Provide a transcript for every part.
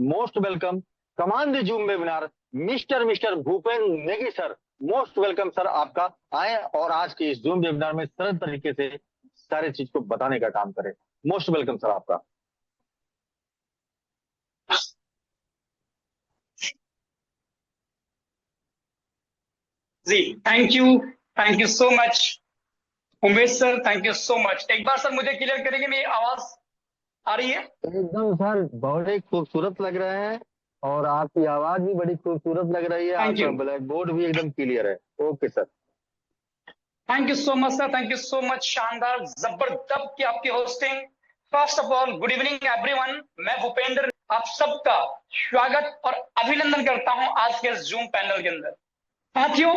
Most welcome command the zoom webinar mister Bhupendra Negi sir. Most welcome sir, आपका आए और आज के इस जूम वेबिनार में सरल तरीके से सारी चीज को बताने का काम करें। मोस्ट वेलकम सर आपका। जी thank you so much Umesh sir, thank you so much. एक बार सर मुझे क्लियर करेंगे, मेरी आवाज आ रही है? एकदम सर, बहुत ही खूबसूरत लग रहे हैं और आपकी आवाज भी बड़ी खूबसूरत लग रही है। थैंक आपका यू ब्लैक बोर्ड भी एकदम क्लियर है। Okay sir. Thank you so much sir, thank you so much. शानदार, जबरदस्त की आपकी hosting. First of all good evening everyone. मैं भूपेंद्र आप सबका स्वागत और अभिनंदन करता हूं आज के जूम पैनल के अंदर। साथियों,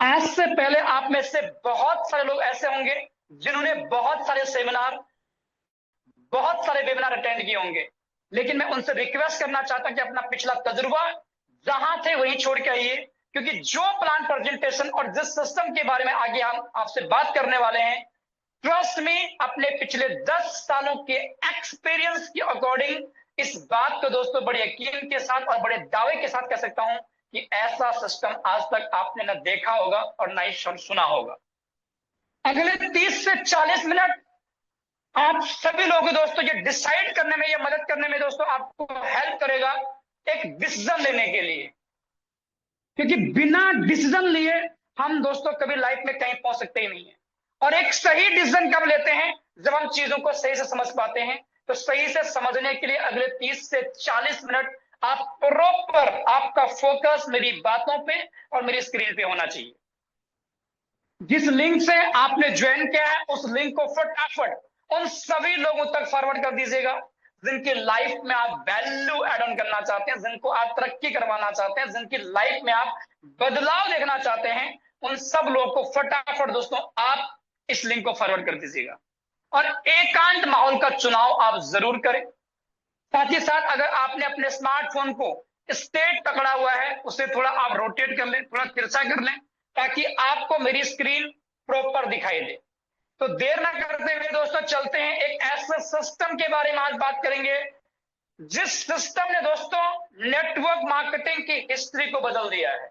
आज से पहले आप में से बहुत सारे लोग ऐसे होंगे जिन्होंने बहुत सारे सेमिनार, बहुत सारे वेबिनार अटेंड किए होंगे, लेकिन मैं उनसे रिक्वेस्ट करना चाहता कि अपना पिछला तजुर्बा जहां थे वहीं छोड़ के आइए, क्योंकि जो प्लान प्रेजेंटेशन और जिस सिस्टम के बारे में आगे हम आपसे बात करने वाले हैं, ट्रस्ट में अपने पिछले 10 सालों के एक्सपीरियंस के अकॉर्डिंग इस बात को दोस्तों बड़े यकीन के साथ और बड़े दावे के साथ कह सकता हूं कि ऐसा सिस्टम आज तक आपने न देखा होगा और न ही सुना होगा। अगले 30 से 40 मिनट आप सभी लोग दोस्तों ये डिसाइड करने में, ये मदद करने में दोस्तों आपको हेल्प करेगा एक डिसीजन लेने के लिए, क्योंकि बिना डिसीजन लिए हम दोस्तों कभी लाइफ में कहीं पहुंच सकते ही नहीं है। और एक सही डिसीजन कब लेते हैं? जब हम चीजों को सही से समझ पाते हैं। तो सही से समझने के लिए अगले 30 से 40 मिनट आप प्रॉपर, आपका फोकस मेरी बातों पे और मेरी स्क्रीन पे होना चाहिए। जिस लिंक से आपने ज्वाइन किया है उस लिंक को फटाफट उन सभी लोगों तक फॉरवर्ड कर दीजिएगा जिनकी लाइफ में आप वैल्यू एड ऑन करना चाहते हैं, जिनको आप तरक्की करवाना चाहते हैं, जिनकी लाइफ में आप बदलाव देखना चाहते हैं। उन सब लोगों को फटाफट दोस्तों आप इस लिंक को फॉरवर्ड कर दीजिएगा और एकांत माहौल का चुनाव आप जरूर करें। साथ ही साथ अगर आपने अपने स्मार्टफोन को स्ट्रेट पकड़ा हुआ है, उसे थोड़ा आप रोटेट कर लें, थोड़ा तिरछा कर लें, ताकि आपको मेरी स्क्रीन प्रॉपर दिखाई दे। तो देर ना करते हुए दोस्तों चलते हैं, एक ऐसे सिस्टम के बारे में आज बात करेंगे जिस सिस्टम ने दोस्तों नेटवर्क मार्केटिंग की हिस्ट्री को बदल दिया है।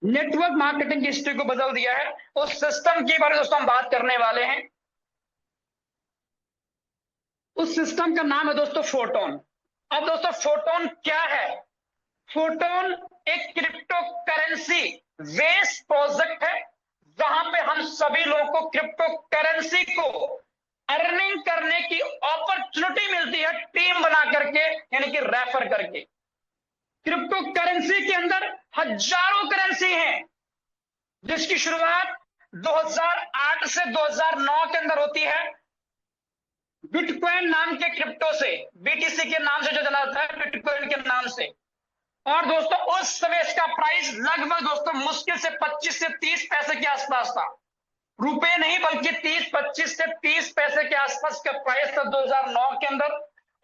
नेटवर्क मार्केटिंग की हिस्ट्री को बदल दिया है, उस सिस्टम के बारे में दोस्तों हम बात करने वाले हैं। उस सिस्टम का नाम है दोस्तों फोटोन। अब दोस्तों फोटोन क्या है? फोटोन एक क्रिप्टो करेंसी बेस्ड प्रोजेक्ट है, जहां पे हम सभी लोगों को क्रिप्टो करेंसी को अर्निंग करने की अपॉर्चुनिटी मिलती है, टीम बना करके, यानी कि रेफर करके। क्रिप्टो करेंसी के अंदर हजारों करेंसी हैं, जिसकी शुरुआत 2008 से 2009 के अंदर होती है बिटकॉइन नाम के क्रिप्टो से, बीटीसी के नाम से जो जाना जाता है, बिटकॉइन के नाम से। और दोस्तों उस समय इसका प्राइस लगभग दोस्तों मुश्किल से 25 से 30 पैसे के आसपास था। रुपए नहीं बल्कि 25 से 30 पैसे के आसपास का प्राइस था 2009 के अंदर।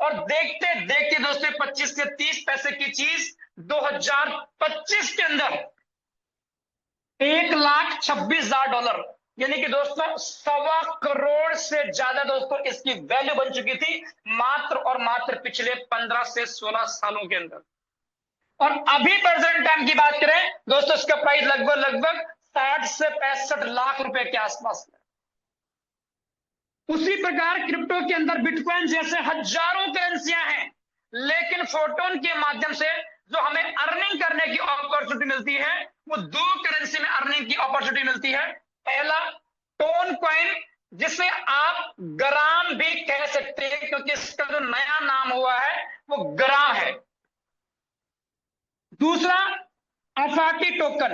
और देखते देखते दोस्तों 25 से 30 पैसे की चीज 2025 के अंदर $1,26,000, यानी कि दोस्तों 1.25 करोड़ से ज्यादा दोस्तों इसकी वैल्यू बन चुकी थी मात्र और मात्र पिछले 15 से 16 सालों के अंदर। और अभी प्रेजेंट टाइम की बात करें दोस्तों, इसका प्राइस लगभग 60 से 65 लाख रुपए के आसपास है। उसी प्रकार क्रिप्टो के अंदर बिटकॉइन जैसे हजारों करेंसियां हैं, लेकिन फोटोन के माध्यम से जो हमें अर्निंग करने की अपॉर्चुनिटी मिलती है, वो 2 करेंसी में अर्निंग की अपॉर्चुनिटी मिलती है। पहला टोन कॉइन, जिसे आप ग्राम भी कह सकते हैं, क्योंकि इसका जो नया नाम हुआ है वो ग्राम है। दूसरा अफाटी टोकन।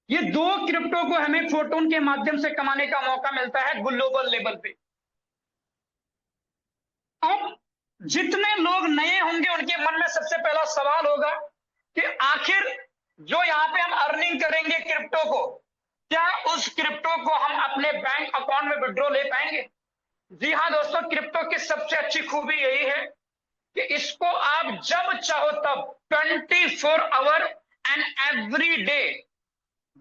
ये 2 क्रिप्टो को हमें फोटोन के माध्यम से कमाने का मौका मिलता है ग्लोबल लेवल पे। अब जितने लोग नए होंगे उनके मन में सबसे पहला सवाल होगा कि आखिर जो यहां पे हम अर्निंग करेंगे क्रिप्टो को, क्या उस क्रिप्टो को हम अपने बैंक अकाउंट में विड्रॉ ले पाएंगे? जी हां दोस्तों, क्रिप्टो की सबसे अच्छी खूबी यही है कि इसको आप जब चाहो तब 24 our and every day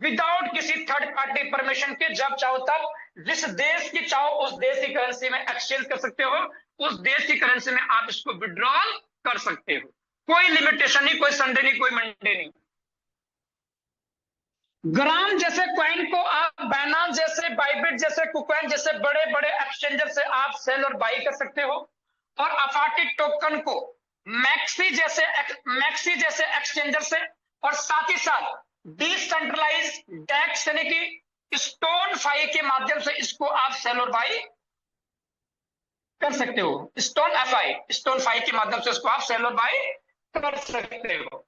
without किसी थर्ड पार्टी परमिशन के, जब चाहो तब जिस देश की चाहो उस देश की करेंसी में एक्सचेंज कर सकते हो, उस देश की करेंसी में आप इसको विड्रॉल कर सकते हो। कोई लिमिटेशन नहीं, कोई संडे नहीं, कोई मंडे नहीं। ग्राम जैसे कॉइन को आप बाइनांस जैसे, बाइबिट जैसे, कुकॉइन जैसे बड़े बड़े एक्सचेंजर से आप सेल और बाई कर सकते हो। और अफाटी टोकन को मैक्सी जैसे एक्सचेंजर से, और साथ ही साथ डिसेंट्रलाइज डेक्स यानी कि स्टोन फाई के माध्यम से इसको आप सेल और बाई कर सकते हो। स्टोन फाई के माध्यम से इसको आप सेल और बाई कर सकते हो।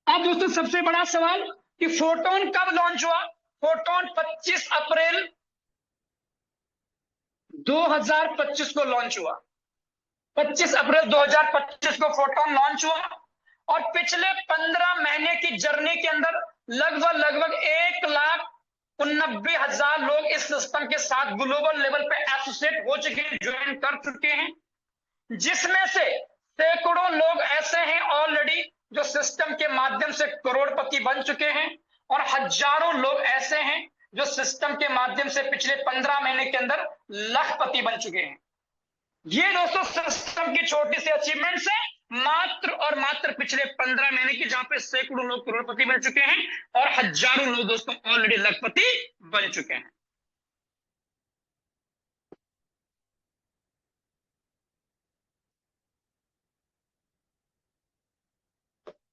अब दोस्तों सबसे बड़ा सवाल कि फोटोन कब लॉन्च हुआ? फोटोन 25 अप्रैल 2025 को लॉन्च हुआ। 25 अप्रैल 2025 को फोटोन लॉन्च हुआ और पिछले 15 महीने की जर्नी के अंदर लगभग 1,89,000 लोग इस सिस्टम के साथ ग्लोबल लेवल पे एसोसिएट हो चुके हैं, ज्वाइन कर चुके हैं, जिसमें से सैकड़ों लोग ऐसे हैं ऑलरेडी जो सिस्टम के माध्यम से करोड़पति बन चुके हैं, और हजारों लोग ऐसे हैं जो सिस्टम के माध्यम से पिछले 15 महीने के अंदर लखपति बन चुके हैं। ये दोस्तों सिस्टम की छोटी सी अचीवमेंट्स है, मात्र और मात्र पिछले 15 महीने की, जहां पे सैकड़ों लोग करोड़पति बन चुके हैं और हजारों लोग दोस्तों ऑलरेडी लखपति बन चुके हैं।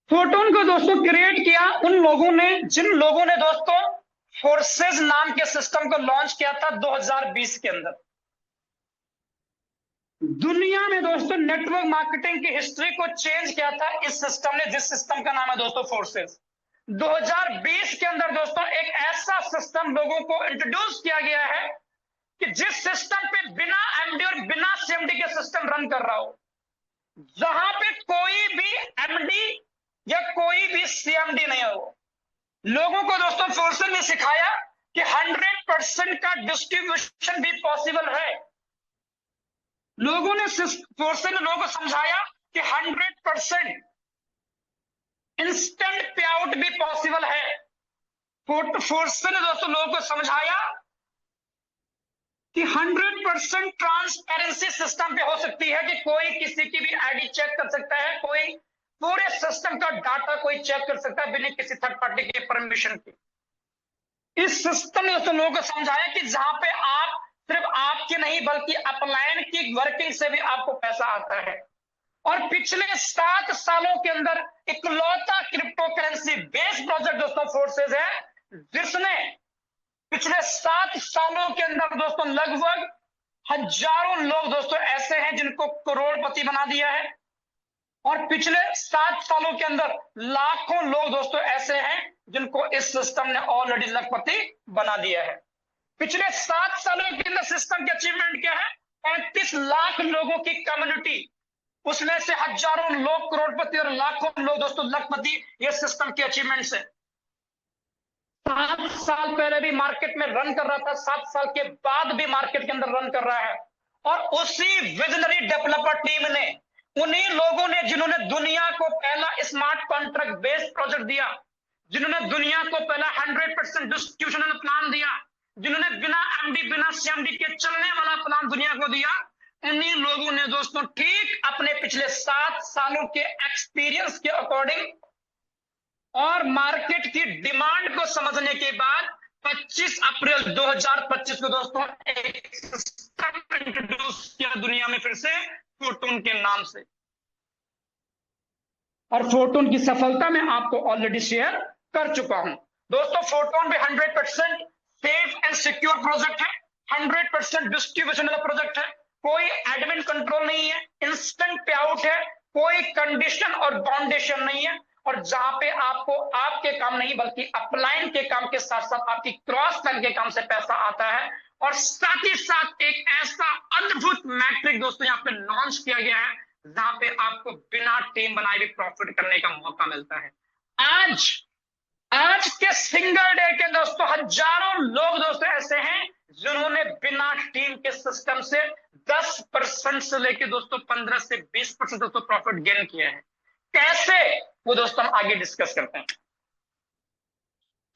फोटोन को दोस्तों क्रिएट किया उन लोगों ने जिन लोगों ने दोस्तों फोर्सेस नाम के सिस्टम को लॉन्च किया था 2020 के अंदर। दुनिया में दोस्तों नेटवर्क मार्केटिंग की हिस्ट्री को चेंज किया था इस सिस्टम ने, जिस सिस्टम का नाम है दोस्तों फोर्सेस। 2020 के अंदर दोस्तों एक ऐसा सिस्टम लोगों को इंट्रोड्यूस किया गया है कि जिस सिस्टम पे बिना एमडी और बिना सीएमडी के सिस्टम रन कर रहा हो, जहां पे कोई भी एमडी या कोई भी सीएमडी नहीं हो। लोगों को दोस्तों फोर्सेस ने सिखाया कि 100% का डिस्ट्रीब्यूशन भी पॉसिबल है। फोर्सेस ने लोगों को समझाया कि 100% इंस्टेंट पे आउट भी पॉसिबल है। फोर्सेस ने दोस्तों लोगों को समझाया कि 100% ट्रांसपेरेंसी सिस्टम पे हो सकती है, कि कोई किसी की भी आईडी चेक कर सकता है, कोई पूरे सिस्टम का डाटा कोई चेक कर सकता है बिना किसी थर्ड पार्टी के परमिशन के। इस सिस्टम ने दोस्तों लोगों को समझाया कि जहां पे आप सिर्फ आपकी नहीं बल्कि अपलाइन की वर्किंग से भी आपको पैसा आता है। और पिछले 7 सालों के अंदर इकलौता क्रिप्टो करेंसी बेस्ड प्रोजेक्ट दोस्तों फोर्सेस है, जिसने पिछले 7 सालों के अंदर दोस्तों लगभग हजारों लोग दोस्तों ऐसे हैं जिनको करोड़पति बना दिया है। और पिछले 7 सालों के अंदर लाखों लोग दोस्तों ऐसे हैं जिनको इस सिस्टम ने ऑलरेडी लखपति बना दिया है। पिछले 7 सालों के अंदर सिस्टम की अचीवमेंट क्या है? 35 लाख लोगों की कम्युनिटी, उसमें से हजारों लोग करोड़पति और लाखों लोग दोस्तों लखपति, ये सिस्टम की अचीवमेंट है। 7 साल पहले भी मार्केट में रन कर रहा था, 7 साल के बाद भी मार्केट के अंदर रन कर रहा है। और उसी विजनरी डेवलपर टीम ने, उन्हीं लोगों ने जिन्होंने दुनिया को पहला स्मार्ट कॉन्ट्रैक्ट बेस्ड प्रोजेक्ट दिया, जिन्होंने दुनिया को पहला 100% डिस्ट्रीब्यूशनल प्लान दिया, जिन्होंने बिना एमडी बिना सीएमडी के चलने वाला प्लान दुनिया को दिया, उन्हीं लोगों ने दोस्तों ठीक अपने पिछले 7 सालों के एक्सपीरियंस के अकॉर्डिंग और मार्केट की डिमांड को समझने के बाद 25 अप्रैल 2025 को दोस्तों एक सिस्टम इंट्रोड्यूस किया दुनिया में फिर से, फोटोन के नाम से। और फोटोन की सफलता मैं आपको ऑलरेडी शेयर कर चुका हूं। दोस्तों फोटोन भी 100% सेफ एंड सिक्योर प्रोजेक्ट है, 100% डिस्ट्रीब्यूशनल प्रोजेक्ट है, कोई एडमिन कंट्रोल नहीं है, इंस्टेंट पे आउट है, कोई कंडीशन और बाउंडेशन नहीं है। और जहां पे आपको आपके काम नहीं बल्कि अपलाइन के काम के साथ साथ आपकी क्रॉस लाइन के काम से पैसा आता है। और साथ ही साथ एक ऐसा अद्भुत मैट्रिक दोस्तों यहाँ पे लॉन्च किया गया है जहां पे आपको बिना टीम बनाए भी प्रॉफिट करने का मौका मिलता है। आज के सिंगल डे के दोस्तों हजारों लोग दोस्तों ऐसे हैं जिन्होंने बिना टीम के सिस्टम से 10% से लेकर दोस्तों 15 से 20% दोस्तों प्रॉफिट गेन किया है। कैसे, वो दोस्तों हम आगे डिस्कस करते हैं।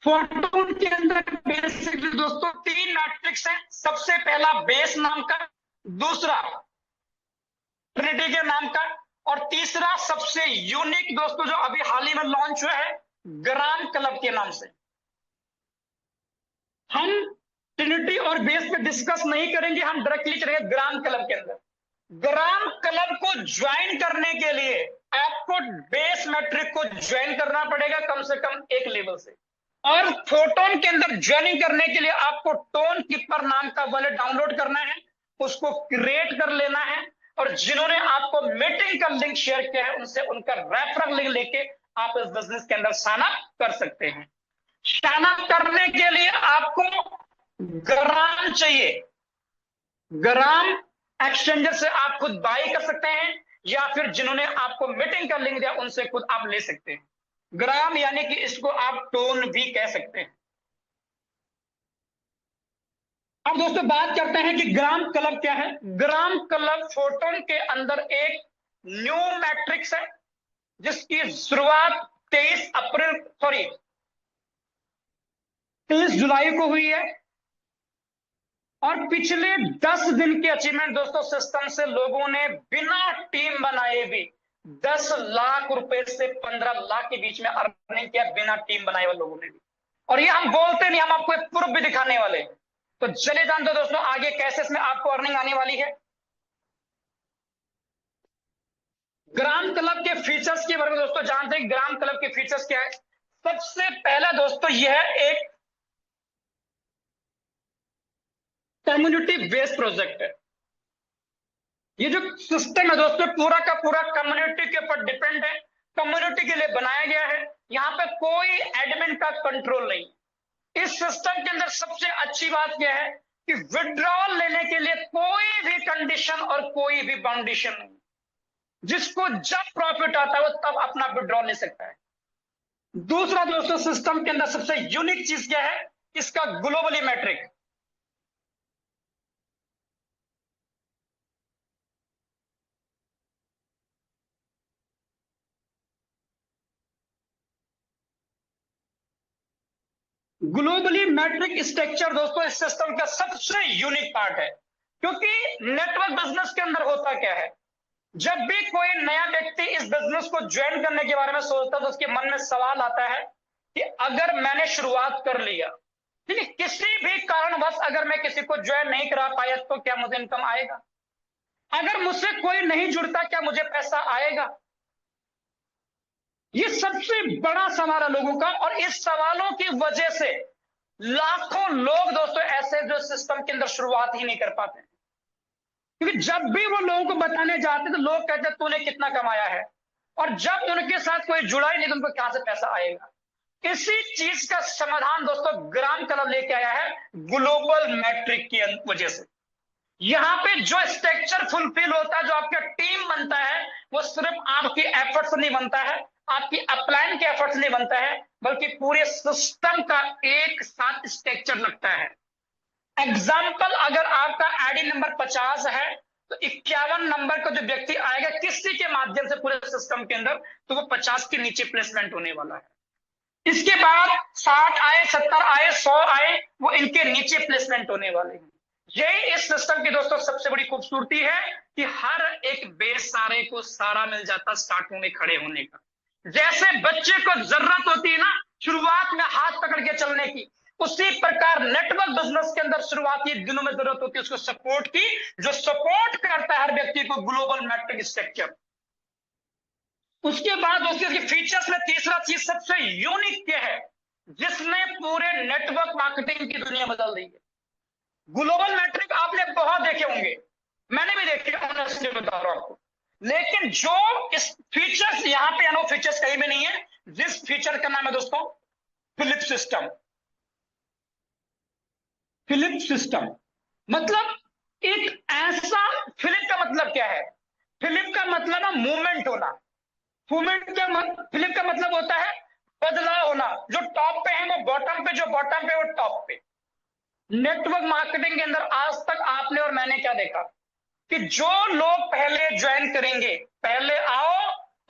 फोटोन के अंदर बेसिकली दोस्तों 3 मैट्रिक्स हैं। सबसे पहला बेस नाम का, दूसरा ट्रिनिटी के नाम का, और तीसरा सबसे यूनिक दोस्तों जो अभी हाल ही में लॉन्च हुआ है ग्राम क्लब के नाम से। हम ट्रिनिटी और बेस पे डिस्कस नहीं करेंगे, हम डायरेक्टली चलेंगे ग्राम क्लब के अंदर। ग्राम क्लब को ज्वाइन करने के लिए आपको बेस मैट्रिक को ज्वाइन करना पड़ेगा कम से कम एक लेवल से, और फोटोन के अंदर ज्वाइनिंग करने के लिए आपको टोन कीपर नाम का वॉलेट डाउनलोड करना है, उसको क्रिएट कर लेना है, और जिन्होंने आपको मीटिंग का लिंक शेयर किया है उनसे उनका रेफरल लिंक लेके आप इस बिजनेस के अंदर साइन अप कर सकते हैं। साइन अप करने के लिए आपको ग्राम चाहिए। ग्राम एक्सचेंजर से आप खुद बाई कर सकते हैं, या फिर जिन्होंने आपको मीटिंग का लिंक दिया उनसे खुद आप ले सकते हैं। ग्राम यानी कि इसको आप टोन भी कह सकते हैं। अब दोस्तों बात करते हैं कि ग्राम क्लब क्या है। ग्राम क्लब फोटोन के अंदर एक न्यू मैट्रिक्स है जिसकी शुरुआत 23 जुलाई को हुई है, और पिछले 10 दिन के अचीवमेंट दोस्तों सिस्टम से लोगों ने बिना टीम बनाए भी 10 लाख रुपए से 15 लाख के बीच में अर्निंग किया, बिना टीम बनाए हुए लोगों ने भी। और ये हम बोलते नहीं, हम आपको एक प्रूफ भी दिखाने वाले हैं। तो चले जानते दोस्तों आगे कैसे इसमें आपको अर्निंग आने वाली है। ग्राम क्लब के फीचर्स के बारे में दोस्तों जानते हैं। ग्राम क्लब के फीचर्स क्या है। सबसे पहला दोस्तों यह एक कम्युनिटी बेस्ड प्रोजेक्ट है। ये जो सिस्टम है दोस्तों पूरा का पूरा कम्युनिटी के ऊपर डिपेंड है, कम्युनिटी के लिए बनाया गया है। यहाँ पे कोई एडमिन का कंट्रोल नहीं। इस सिस्टम के अंदर सबसे अच्छी बात यह है कि विड्रॉल लेने के लिए कोई भी कंडीशन और कोई भी बाउंडेशन नहीं। जिसको जब प्रॉफिट आता है वो तब अपना विड्रॉल ले सकता है। दूसरा दोस्तों सिस्टम के अंदर सबसे यूनिक चीज क्या है, इसका globally metric. Globally metric structure दोस्तों इस सिस्टम का सबसे यूनिक पार्ट है। क्योंकि नेटवर्क बिजनेस के अंदर होता क्या है, जब भी कोई नया व्यक्ति इस बिजनेस को ज्वाइन करने के बारे में सोचता है तो उसके मन में सवाल आता है कि अगर मैंने शुरुआत कर लिया, ठीक है, किसी भी कारणवश अगर मैं किसी को ज्वाइन नहीं करा पाया तो क्या मुझे इनकम आएगा? अगर मुझसे कोई नहीं जुड़ता क्या मुझे पैसा आएगा? ये सबसे बड़ा सवाल है लोगों का, और इस सवालों की वजह से लाखों लोग दोस्तों ऐसे जो सिस्टम के अंदर शुरुआत ही नहीं कर पाते। क्योंकि जब भी वो लोगों को बताने जाते तो लोग कहते तूने कितना कमाया है, और जब उनके साथ कोई जुड़ा ही नहीं तो उनको कहां से पैसा आएगा। इसी चीज का समाधान दोस्तों ग्राम क्लब लेके आया है ग्लोबल मैट्रिक की वजह से। यहां पे जो स्ट्रक्चर फुलफिल होता है, जो आपका टीम बनता है, वो सिर्फ आपकी एफर्ट्स नहीं बनता है, आपकी अपलाइन के एफर्ट्स नहीं बनता है, बल्कि पूरे सिस्टम का एक साथ स्ट्रक्चर लगता है। एग्जाम्पल, अगर आपका आईडी नंबर 50 है तो 51 नंबर का जो व्यक्ति आएगा किसी के माध्यम से पूरे सिस्टम के अंदर, तो वो 50 के नीचे प्लेसमेंट होने वाला है। इसके बाद 60 आए, 70 आए, 100 आए, वो इनके नीचे प्लेसमेंट होने वाले हैं। यही इस सिस्टम की दोस्तों सबसे बड़ी खूबसूरती है कि हर एक बेस सारे को सारा मिल जाता स्टार्टिंग में खड़े होने का। जैसे बच्चे को जरूरत होती है ना शुरुआत में हाथ पकड़ के चलने की, उसी प्रकार नेटवर्क बिजनेस के अंदर शुरुआती दिनों में जरूरत होती है उसको सपोर्ट की, जो सपोर्ट करता है हर व्यक्ति को ग्लोबल मैट्रिक स्ट्रक्चर। उसके बाद उसके फीचर्स में तीसरा चीज सबसे यूनिक क्या है, जिसने पूरे नेटवर्क मार्केटिंग की दुनिया बदल दी है। ग्लोबल मैट्रिक आपने बहुत देखे होंगे, मैंने भी देखे, ऑनेस्टली बता रहा हूं आपको। लेकिन जो इस फीचर्स यहां पे अनो फीचर्स कहीं में नहीं है, जिस फीचर का नाम है दोस्तों फिलिप सिस्टम। फिलिप सिस्टम मतलब एक ऐसा, फिलिप का मतलब क्या है? फिलिप का मतलब है मूवमेंट होना। फिलिप का मतलब होता है बदलाव होना। जो टॉप पे है वो बॉटम पे, जो बॉटम पे वो टॉप पे। नेटवर्क मार्केटिंग के अंदर आज तक आपने और मैंने क्या देखा कि जो लोग पहले ज्वाइन करेंगे, पहले आओ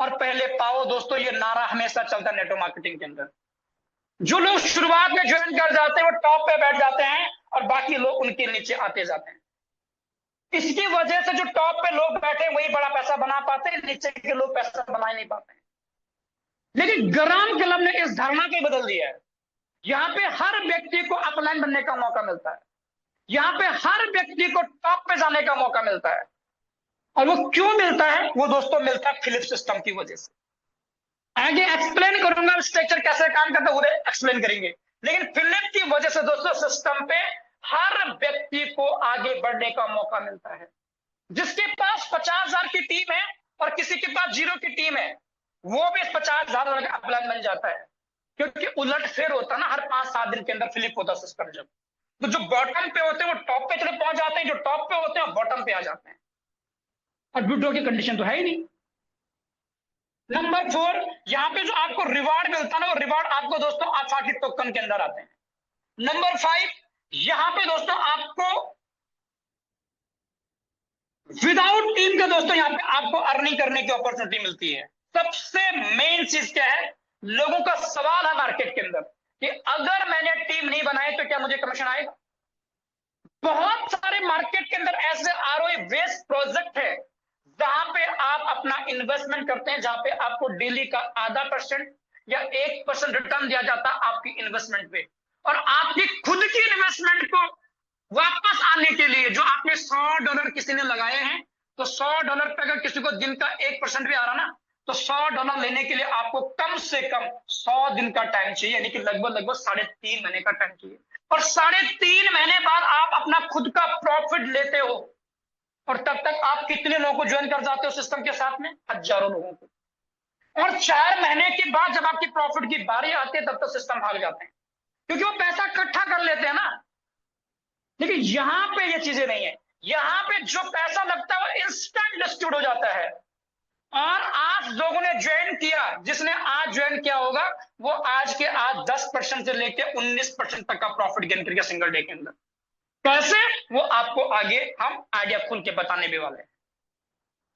और पहले पाओ दोस्तों, ये नारा हमेशा चलता नेटवर्क मार्केटिंग के अंदर। जो लोग शुरुआत में ज्वाइन कर जाते हैं वो टॉप पे बैठ जाते हैं और बाकी लोग उनके नीचे आते जाते हैं। इसकी वजह से जो टॉप पे लोग बैठे हैं वही बड़ा पैसा बना पाते हैं, नीचे के लोग पैसा बना ही नहीं पाते हैं। लेकिन ग्राम क्लब ने इस धारणा को बदल दिया है। यहाँ पे हर व्यक्ति को अपलाइन बनने का मौका मिलता है, यहाँ पे हर व्यक्ति को टॉप पे जाने का मौका मिलता है। और वो क्यों मिलता है? वो दोस्तों मिलता है फिलिप सिस्टम की वजह से। आगे एक्सप्लेन करूंगा स्ट्रक्चर कैसे काम करता है, वो एक्सप्लेन करेंगे। लेकिन फिलिप की वजह से दोस्तों सिस्टम पे हर व्यक्ति को आगे बढ़ने का मौका मिलता है। जिसके पास 50,000 की टीम है और किसी के पास 0 की टीम है, वो भी 50,000 का अपलाइन बन जाता है। क्योंकि उलट फेर होता ना, हर 5-7 दिन के अंदर फ्लिप होता सिस्टम। जब तो जो बॉटम पे होते हैं वो टॉप पे चले पहुंच जाते हैं, जो टॉप पे होते हैं बॉटम पे आ जाते हैं। और विड्रॉ की कंडीशन तो है ही नहीं। नंबर 4, यहाँ पे जो आपको रिवार्ड मिलता है ना, वो रिवार्ड आपको दोस्तों आसाकी टोकन के अंदर आते हैं। नंबर 5, यहाँ पे दोस्तों आपको विदाउट टीम का दोस्तों यहाँ पे आपको अर्निंग करने की अपॉर्चुनिटी मिलती है। सबसे मेन चीज क्या है? लोगों का सवाल है मार्केट के अंदर कि अगर मैंने टीम नहीं बनाई तो क्या मुझे कमीशन आएगा? बहुत सारे मार्केट के अंदर ऐसे आरओआई बेस्ड प्रोजेक्ट है जहां पे आप अपना इन्वेस्टमेंट करते हैं, जहां पे आपको डेली का ½ या 1% रिटर्न दिया जाता है आपकी इन्वेस्टमेंट पे। और आपकी खुद की इन्वेस्टमेंट को वापस आने के लिए जो आपने $100 किसी ने लगाए हैं, तो $100 पे अगर किसी को दिन का 1% भी आ रहा ना, तो $100 लेने के लिए आपको कम से कम 100 दिन का टाइम चाहिए, यानी कि लगभग 3.5 महीने का टाइम चाहिए। और 3.5 महीने बाद आप अपना खुद का प्रॉफिट लेते हो। और तब तक आप कितने लोगों को ज्वाइन कर जाते हो सिस्टम के साथ में? हजारों लोगों को। और 4 महीने के बाद जब आपकी प्रॉफिट की बारी आती है तब तक सिस्टम भाग जाते हैं, क्योंकि वो पैसा इकट्ठा कर लेते हैं ना। लेकिन यहां पे ये चीजें नहीं है। यहां पे जो पैसा लगता है वो इंस्टेंट डिस्ट्रीब्यूट हो जाता है। और आप लोगों ने ज्वाइन किया, जिसने आज ज्वाइन किया होगा वो आज के आज 10% से लेकर 19% तक का प्रॉफिट गेन करेगा सिंगल डे के अंदर। कैसे? वो आपको आगे हम आइडिया खुल के बताने भी वाले हैं।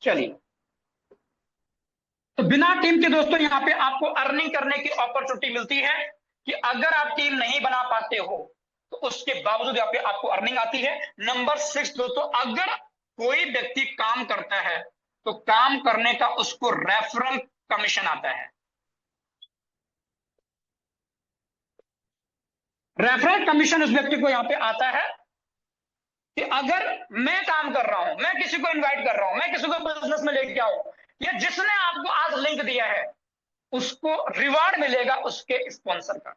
चलिए, तो बिना टीम के दोस्तों यहाँ पे आपको अर्निंग करने की अपॉर्चुनिटी मिलती है कि अगर आप टीम नहीं बना पाते हो तो उसके बावजूद यहाँ पे आपको अर्निंग आती है। नंबर 6 दोस्तों, अगर कोई व्यक्ति काम करता है तो काम करने का उसको रेफरल कमीशन आता है। रेफरल कमीशन उस व्यक्ति को यहाँ पे आता है कि अगर मैं काम कर रहा हूं, मैं किसी को इनवाइट कर रहा हूं, मैं किसी को बिजनेस में लेके आऊं, या जिसने आपको आज लिंक दिया है उसको रिवार्ड मिलेगा उसके स्पॉन्सर का।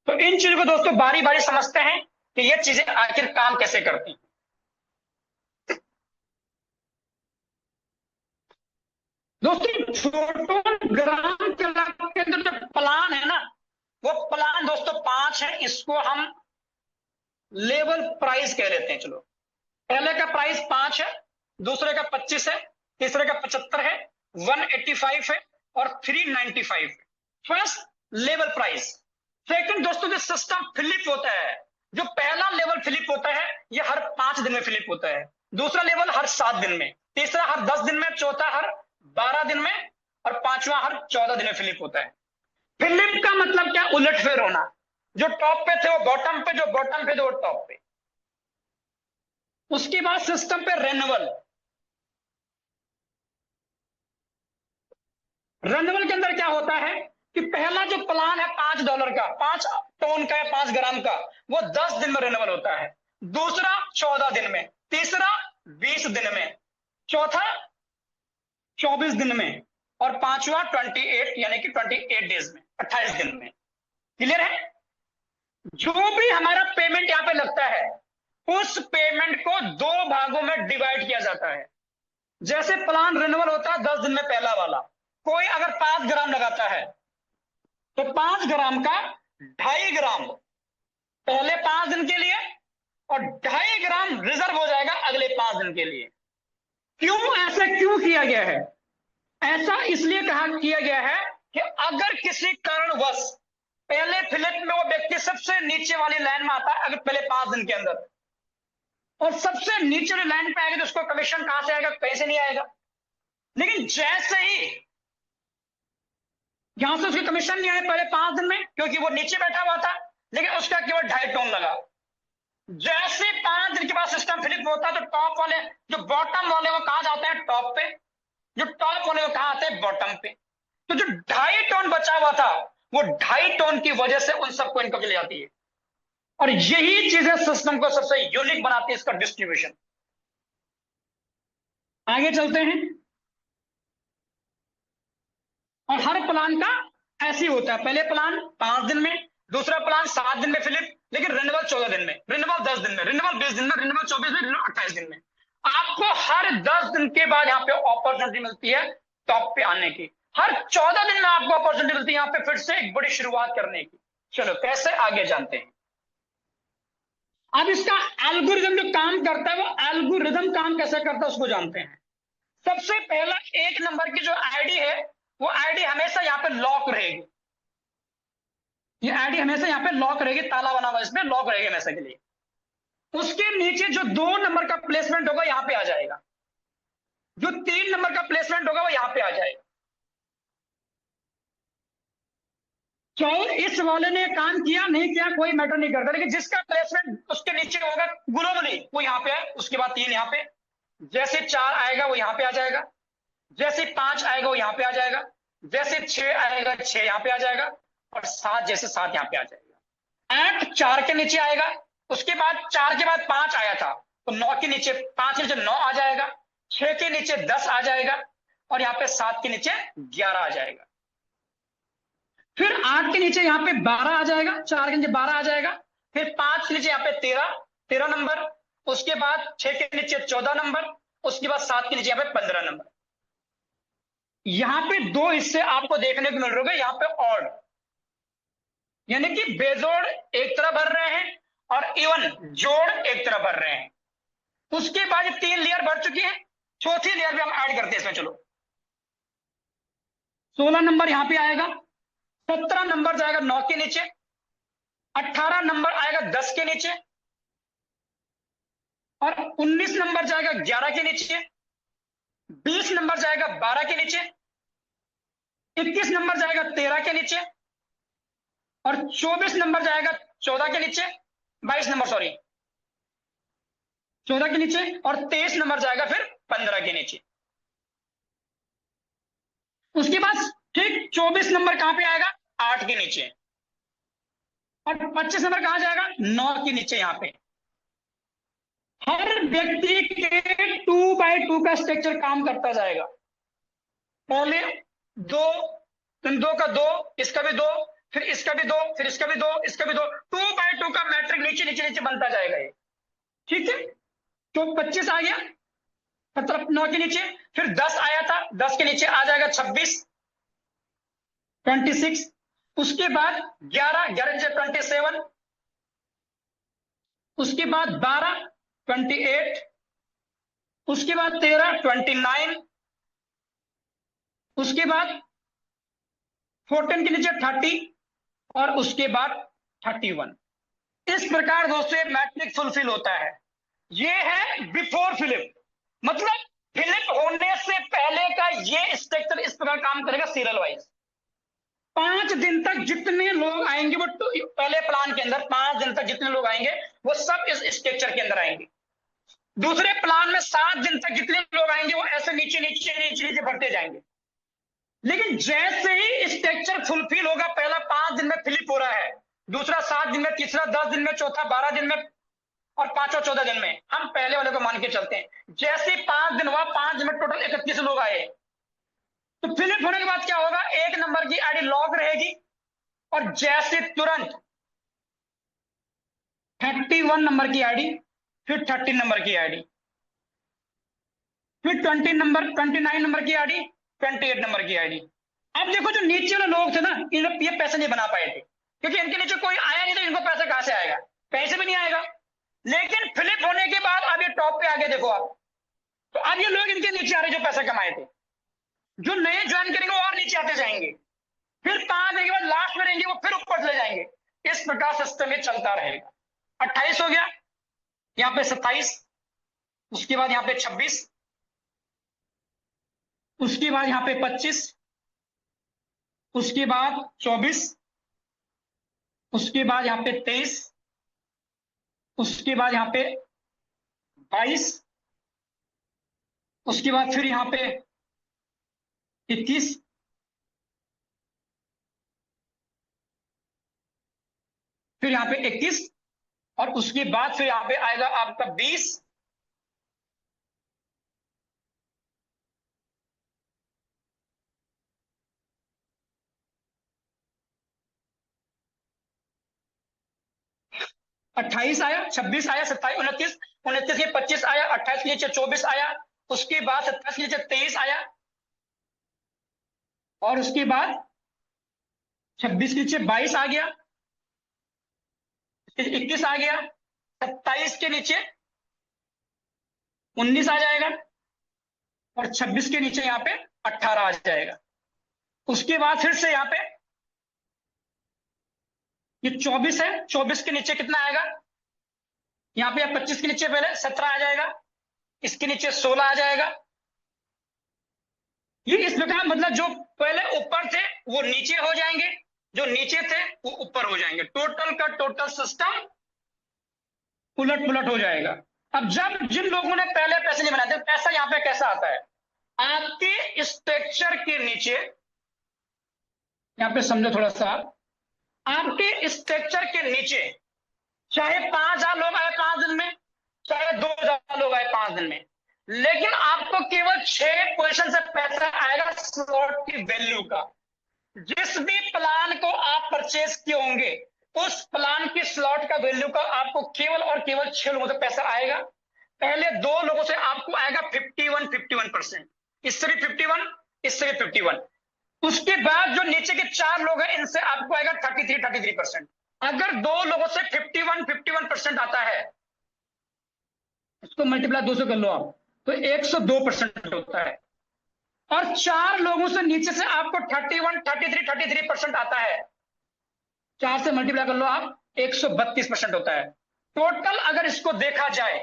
तो इन चीजों को दोस्तों बारी बारी समझते हैं कि ये चीजें आखिर काम कैसे करती हैं। दोस्तों छोटो ग्राम क्लब के अंदर जो प्लान है ना, वो प्लान दोस्तों 5 है। इसको हम लेवल प्राइस कह देते हैं। चलो, पहले का प्राइस 5 है, दूसरे का 25 है, तीसरे का 75 है, 185 है और 395 है। First level price. सेकंड दोस्तों, जो सिस्टम फ्लिप होता है, जो पहला लेवल फ्लिप होता है ये हर 5 दिन में फ्लिप होता है, दूसरा लेवल हर 7 दिन में, तीसरा हर 10 दिन में, चौथा हर 12 दिन में और पांचवा हर 14 दिन में फ्लिप होता है। फ्लिप का मतलब क्या? उलटफेर होना। जो टॉप पे थे वो बॉटम पे, जो बॉटम पे थे वो टॉप पे। उसके बाद सिस्टम पे रेन्युअल। रेन्युअल के अंदर क्या होता है कि पहला जो प्लान है $5 का, 5 टोन का या 5 ग्राम का, वो 10 दिन में रेन्युअल होता है। दूसरा 14 दिन में, तीसरा 20 दिन में, चौथा 24 दिन में और पांचवा 28 यानी कि 28 डेज में, 28 दिन में। क्लियर है? जो भी हमारा पेमेंट यहां पे लगता है उस पेमेंट को 2 भागों में डिवाइड किया जाता है। जैसे प्लान रिन्यूअल होता है 10 दिन में पहला वाला, कोई अगर 5 ग्राम लगाता है तो 5 ग्राम का 2.5 ग्राम पहले 5 दिन के लिए और 2.5 ग्राम रिजर्व हो जाएगा अगले 5 दिन के लिए। क्यों ऐसा क्यों किया गया है? ऐसा इसलिए किया गया है कि अगर किसी कारणवश पहले फ्लिप में वो व्यक्ति सबसे नीचे वाली लाइन में आता है, अगर पहले 5 दिन के अंदर, और सबसे नीचे वाली लाइन पे आएगा तो उसको कमीशन कहां से आएगा? कहीं से नहीं आएगा। लेकिन जैसे ही यहां से उसकी कमीशन नहीं आई पहले 5 दिन में, क्योंकि वो नीचे बैठा हुआ था, लेकिन उसका केवल 2.5 टोन लगा। जैसे 5 दिन के बाद सिस्टम फ्लिप होता है तो टॉप वाले, जो बॉटम वाले वो कहां जाते हैं, टॉप पे, जो टॉप वाले वो कहां आते हैं, बॉटम पे। तो जो 2.5 टोन बचा हुआ था, वो 2.5 टोन की वजह से उन सबको इनकम चली जाती है। और यही चीजें सिस्टम को सबसे यूनिक बनाती है, इसका डिस्ट्रीब्यूशन। आगे चलते हैं। और हर प्लान का ऐसे ही होता है, पहले प्लान 5 दिन में, दूसरा प्लान 7 दिन में फ्लिप, लेकिन रिन्यूअल 14 दिन में, रिन्यूअल 10 दिन में, रिन्यूअल 20 दिन में, रिन्यूअल 24 में, रिन्यूअल 28 दिन में। आपको हर 10 दिन के बाद यहाँ पे अपॉर्चुनिटी मिलती है टॉप पे आने की। हर 14 दिन में आपको अपॉर्चुनिटी मिलती है यहाँ पे फिर से एक बड़ी शुरुआत करने की। चलो कैसे, आगे जानते हैं। अब इसका एल्गोरिदम जो काम करता है, वो एल्गोरिदम काम कैसे करता है उसको जानते हैं। सबसे पहला 1 नंबर की जो आईडी है, वो आईडी हमेशा यहाँ पे लॉक रहेगी। ये आईडी हमेशा यहाँ पे लॉक रहेगी, ताला बना हुआ इसमें, लॉक रहेगी हमेशा के लिए। उसके नीचे जो 2 नंबर का प्लेसमेंट होगा यहाँ पे आ जाएगा, जो 3 नंबर का प्लेसमेंट होगा वो यहाँ पे आ जाएगा। चाहे इस वाले ने काम किया नहीं किया कोई मैटर नहीं करता, लेकिन जिसका प्लेसमेंट उसके नीचे होगा ग्लोबली, वो यहाँ पे है, उसके बाद 3 यहाँ पे, जैसे 4 आएगा वो यहाँ पे आ जाएगा, जैसे 5 आएगा वो यहाँ पे आ जाएगा, जैसे 6 आएगा 6 यहाँ पे आ जाएगा, और 7 जैसे 7 यहाँ पे आ जाएगा। 8 4 के नीचे आएगा, उसके बाद 4 के बाद 5 आया था तो 9 के नीचे, 5 के नीचे 9 आ जाएगा, 6 के नीचे 10 आ जाएगा, और यहाँ पे 7 के नीचे 11 आ जाएगा। फिर 8 के नीचे यहाँ पे 12 आ जाएगा, 4 के नीचे 12 आ जाएगा, फिर 5 के नीचे यहाँ पे 13 नंबर, उसके बाद 6 के नीचे 14 नंबर, उसके बाद 7 के नीचे यहाँ पे 15 नंबर। यहाँ पे 2 हिस्से आपको देखने को मिल रहे होंगे, यहाँ पे ऑड, यानी कि बेजोड़ एक तरफ भर रहे हैं और इवन जोड़ एक तरफ भर रहे हैं। उसके बाद 3 लेयर भर चुकी है, चौथी लेयर भी हम ऐड करते हैं इसमें। चलो 16 नंबर यहाँ पे आएगा, 17 नंबर जाएगा 9 के नीचे, 18 नंबर आएगा 10 के नीचे, और 19 नंबर जाएगा 11 के नीचे, 20 नंबर जाएगा 12 के नीचे, 21 नंबर जाएगा 13 के नीचे, और 24 नंबर जाएगा 14 के नीचे, 22 नंबर सॉरी 14 के नीचे, और 23 नंबर जाएगा फिर 15 के नीचे। उसके बाद ठीक 24 नंबर कहां पे आएगा, 8 के नीचे, और 25 नंबर कहां जाएगा, 9 के नीचे। यहाँ पे हर व्यक्ति के 2 बाय 2 का स्ट्रक्चर काम करता जाएगा। पहले 2, 2 का 2, इसका भी 2, फिर इसका भी 2, फिर इसका भी 2, इसका भी 2, 2 बाय 2 का मैट्रिक नीचे नीचे नीचे बनता जाएगा ये। ठीक है, तो 25 आ गया, मतलब 9 के नीचे, फिर 10 आया था, 10 के नीचे आ जाएगा 26, 26, उसके बाद 11, 11 नीचे 27, उसके बाद 12, 28, उसके बाद 13, 29, उसके बाद 14 के नीचे 30, और उसके बाद 31। इस प्रकार दोस्तों मैट्रिक फुलफिल होता है। ये है बिफोर फिलिप, मतलब फिलिप होने से पहले का ये स्ट्रक्चर इस प्रकार काम करेगा सीरियल वाइज। 5 दिन तक जितने लोग आएंगे वो पहले प्लान के अंदर 5 दिन तक जितने लोग आएंगे वो सब इस स्ट्रक्चर के अंदर आएंगे। दूसरे प्लान में 7 दिन तक जितने लोग आएंगे वो ऐसे नीचे नीचे नीचे नीचे बढ़ते जाएंगे। लेकिन जैसे ही स्ट्रक्चर फुलफिल होगा, पहला 5 दिन में फिलिप हो रहा है, दूसरा 7 दिन में, तीसरा 10 दिन में, चौथा 12 दिन में, और पांचवा 14 दिन में। हम पहले वाले को मान के चलते हैं। जैसे 5 दिन हुआ, 5 दिन में टोटल 31 लोग आए, तो फिलिप होने के बाद क्या होगा, 1 नंबर की आईडी लॉक रहेगी, और जैसे तुरंत 31 नंबर की आईडी, फिर 30 नंबर की आईडी, फिर 29 नंबर की आईडी, 28 नंबर की आईडी। अब देखो जो नीचे वाले लोग थे ना, ये पैसे नहीं बना पाए थे, क्योंकि इनके नीचे कोई आया नहीं, तो इनको पैसा कहां से आएगा, पैसे भी नहीं आएगा। लेकिन फिलिप होने के बाद अब ये टॉप पे आ गए, देखो आप, तो अब ये लोग इनके नीचे आ रहे जो पैसा कमाए थे। जो नए ज्वाइन करेंगे वो और नीचे आते जाएंगे, फिर 5 दिन के बाद लास्ट में रहेंगे वो फिर ऊपर चले जाएंगे। इस प्रकार सिस्टम ये चलता रहेगा। 28 हो गया, यहाँ पे 27, उसके बाद यहाँ पे 26, उसके बाद यहाँ पे 25, उसके बाद 24, उसके बाद यहाँ पे 23, उसके बाद यहाँ पे 22, उसके बाद फिर यहाँ पे 21, फिर यहाँ पे 21, और उसके बाद फिर यहाँ पे आएगा आपका 20, अट्ठाईस आया, 26 आया, 27, 29, 29 के 25 आया, 28 के नीचे 24 आया, उसके बाद 27 के नीचे 23 आया, और उसके बाद 26 के नीचे 22 आ गया, 21 आ गया, 27 के नीचे 19 आ जाएगा, और 26 के नीचे यहाँ पे 18 आ जाएगा। उसके बाद फिर से यहाँ पे ये 24 है, 24 के नीचे कितना आएगा, यहाँ पे 25 के नीचे पहले 17 आ जाएगा, इसके नीचे 16 आ जाएगा। ये इस प्रकार मतलब जो पहले ऊपर थे वो नीचे हो जाएंगे, जो नीचे थे वो ऊपर हो जाएंगे। टोटल का टोटल सिस्टम उलट पुलट हो जाएगा। अब जब जिन लोगों ने पहले पैसे नहीं बनाते, पैसा यहाँ पे कैसा आता है, आपके स्ट्रक्चर के नीचे, यहाँ पे समझो थोड़ा सा, आपके स्ट्रक्चर के नीचे चाहे 5,000 लोग आए 5 दिन में, चाहे 2,000 लोग आए 5 दिन में, लेकिन आपको केवल 6 पोजीशन से पैसा आएगा स्लॉट की वैल्यू का। जिस भी प्लान को आप परचेज किए होंगे उस प्लान की स्लॉट का वैल्यू का आपको केवल और केवल 6 लोगों से पैसा आएगा। पहले 2 लोगों से आपको आएगा 51%, इससे भी 51, इससे भी 51। उसके बाद जो नीचे के 4 लोग हैं इनसे आपको आएगा 33%। अगर 2 लोगों से 51% आता है, इसको मल्टीप्लाई 200 कर लो आप, तो 102% होता है। और 4 लोगों से नीचे से आपको 33% आता है, 4 से मल्टीप्लाई कर लो आप, 132% होता है। टोटल अगर इसको देखा जाए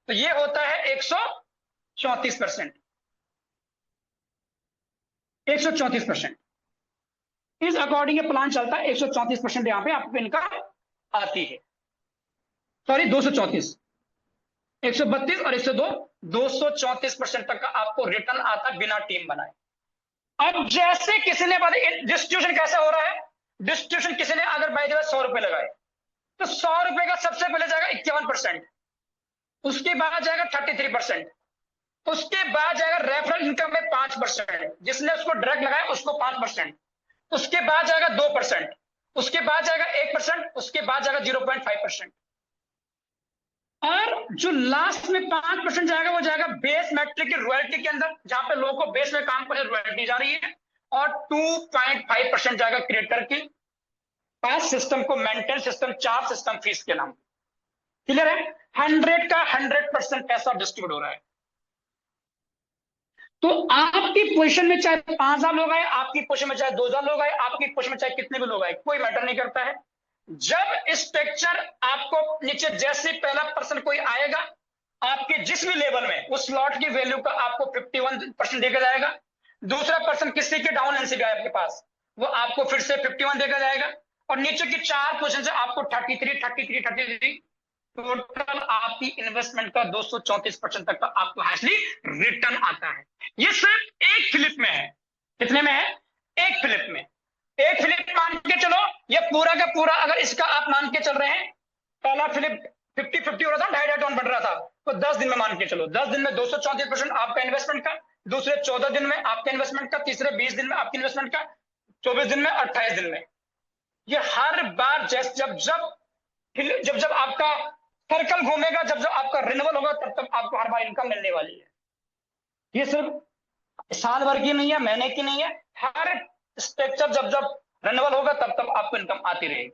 तो ये होता है 134%। 134% इस अकॉर्डिंग ये प्लान चलता है। 134% यहां पे आपको इनकम आती है, सॉरी 234, 132 और 102, 234% तक का आपको रिटर्न आता है बिना टीम बनाए। अब जैसे किसी ने डिस्ट्रीब्यूशन कैसा हो रहा है, डिस्ट्रीब्यूशन किसी ने अगर बाय द वे 100 रुपए लगाए तो 100 रुपए का सबसे पहले जाएगा 51%, उसके बाद जाएगा 33%, उसके बाद जाएगा रेफरल इनकम में 5%, जिसने उसको डायरेक्ट लगाया उसको 5%, उसके बाद जाएगा 2%, उसके बाद जाएगा 1%, उसके बाद जाएगा 0.5%, और जो लास्ट में 5% जाएगा वो जाएगा बेस मैट्रिक की रॉयल्टी के अंदर, जहां पे लोगों को बेस में काम करने रॉयल्टी जा रही है, और 2.5% जाएगा क्रिएटर की पास सिस्टम को maintain, system charge, system fees के नाम। क्लियर है? 100 का 100% पैसा डिस्ट्रीब्यूट हो रहा है। तो आपकी पोजीशन में चाहे 5,000 लोग आए, आपकी पोजीशन में चाहे 2,000 लोग आए, आपकी पोजीशन में चाहे कितने भी लोग आए, कोई मैटर नहीं करता है। जब स्ट्रक्चर आपको नीचे जैसे पहला पर्सन कोई आएगा, आपके जिस भी लेवल में उस स्लॉट की वैल्यू का आपको 51% देखा जाएगा। दूसरा पर्सन किसी के डाउन एंड से भी आए आपके पास, वो आपको फिर से 51 देखा जाएगा, और नीचे की 4 पोजीशन से आपको 33, टोटल आपकी इन्वेस्टमेंट का 234% तक का आपको हाईली रिटर्न आता है। ये सिर्फ एक फ्लिप में है। कितने में है? एक फ्लिप में। एक फ्लिप मान के चलो, ये पूरा का पूरा अगर इसका आप मान के चल रहे हैं, पहला फ्लिप 50-50 हो रहा था, 2.5 टन बढ़ रहा था, तो 10 दिन में मान के चलो, 10 दिन में 234% आपका इन्वेस्टमेंट का, दूसरे 14 दिन में आपके इन्वेस्टमेंट का, तीसरे 20 दिन में आपके इन्वेस्टमेंट का, 24 दिन में, 28 दिन में। ये हर बार जब जब आपका सर्कल घूमेगा, जब जब आपका रिन्यूअल होगा, तब तब आपको हर बार इनकम मिलने वाली है। ये सिर्फ साल भर की नहीं है, महीने की नहीं है, हर स्ट्रक्चर जब जब रिन्यूअल होगा तब तब आपको इनकम आती रहेगी।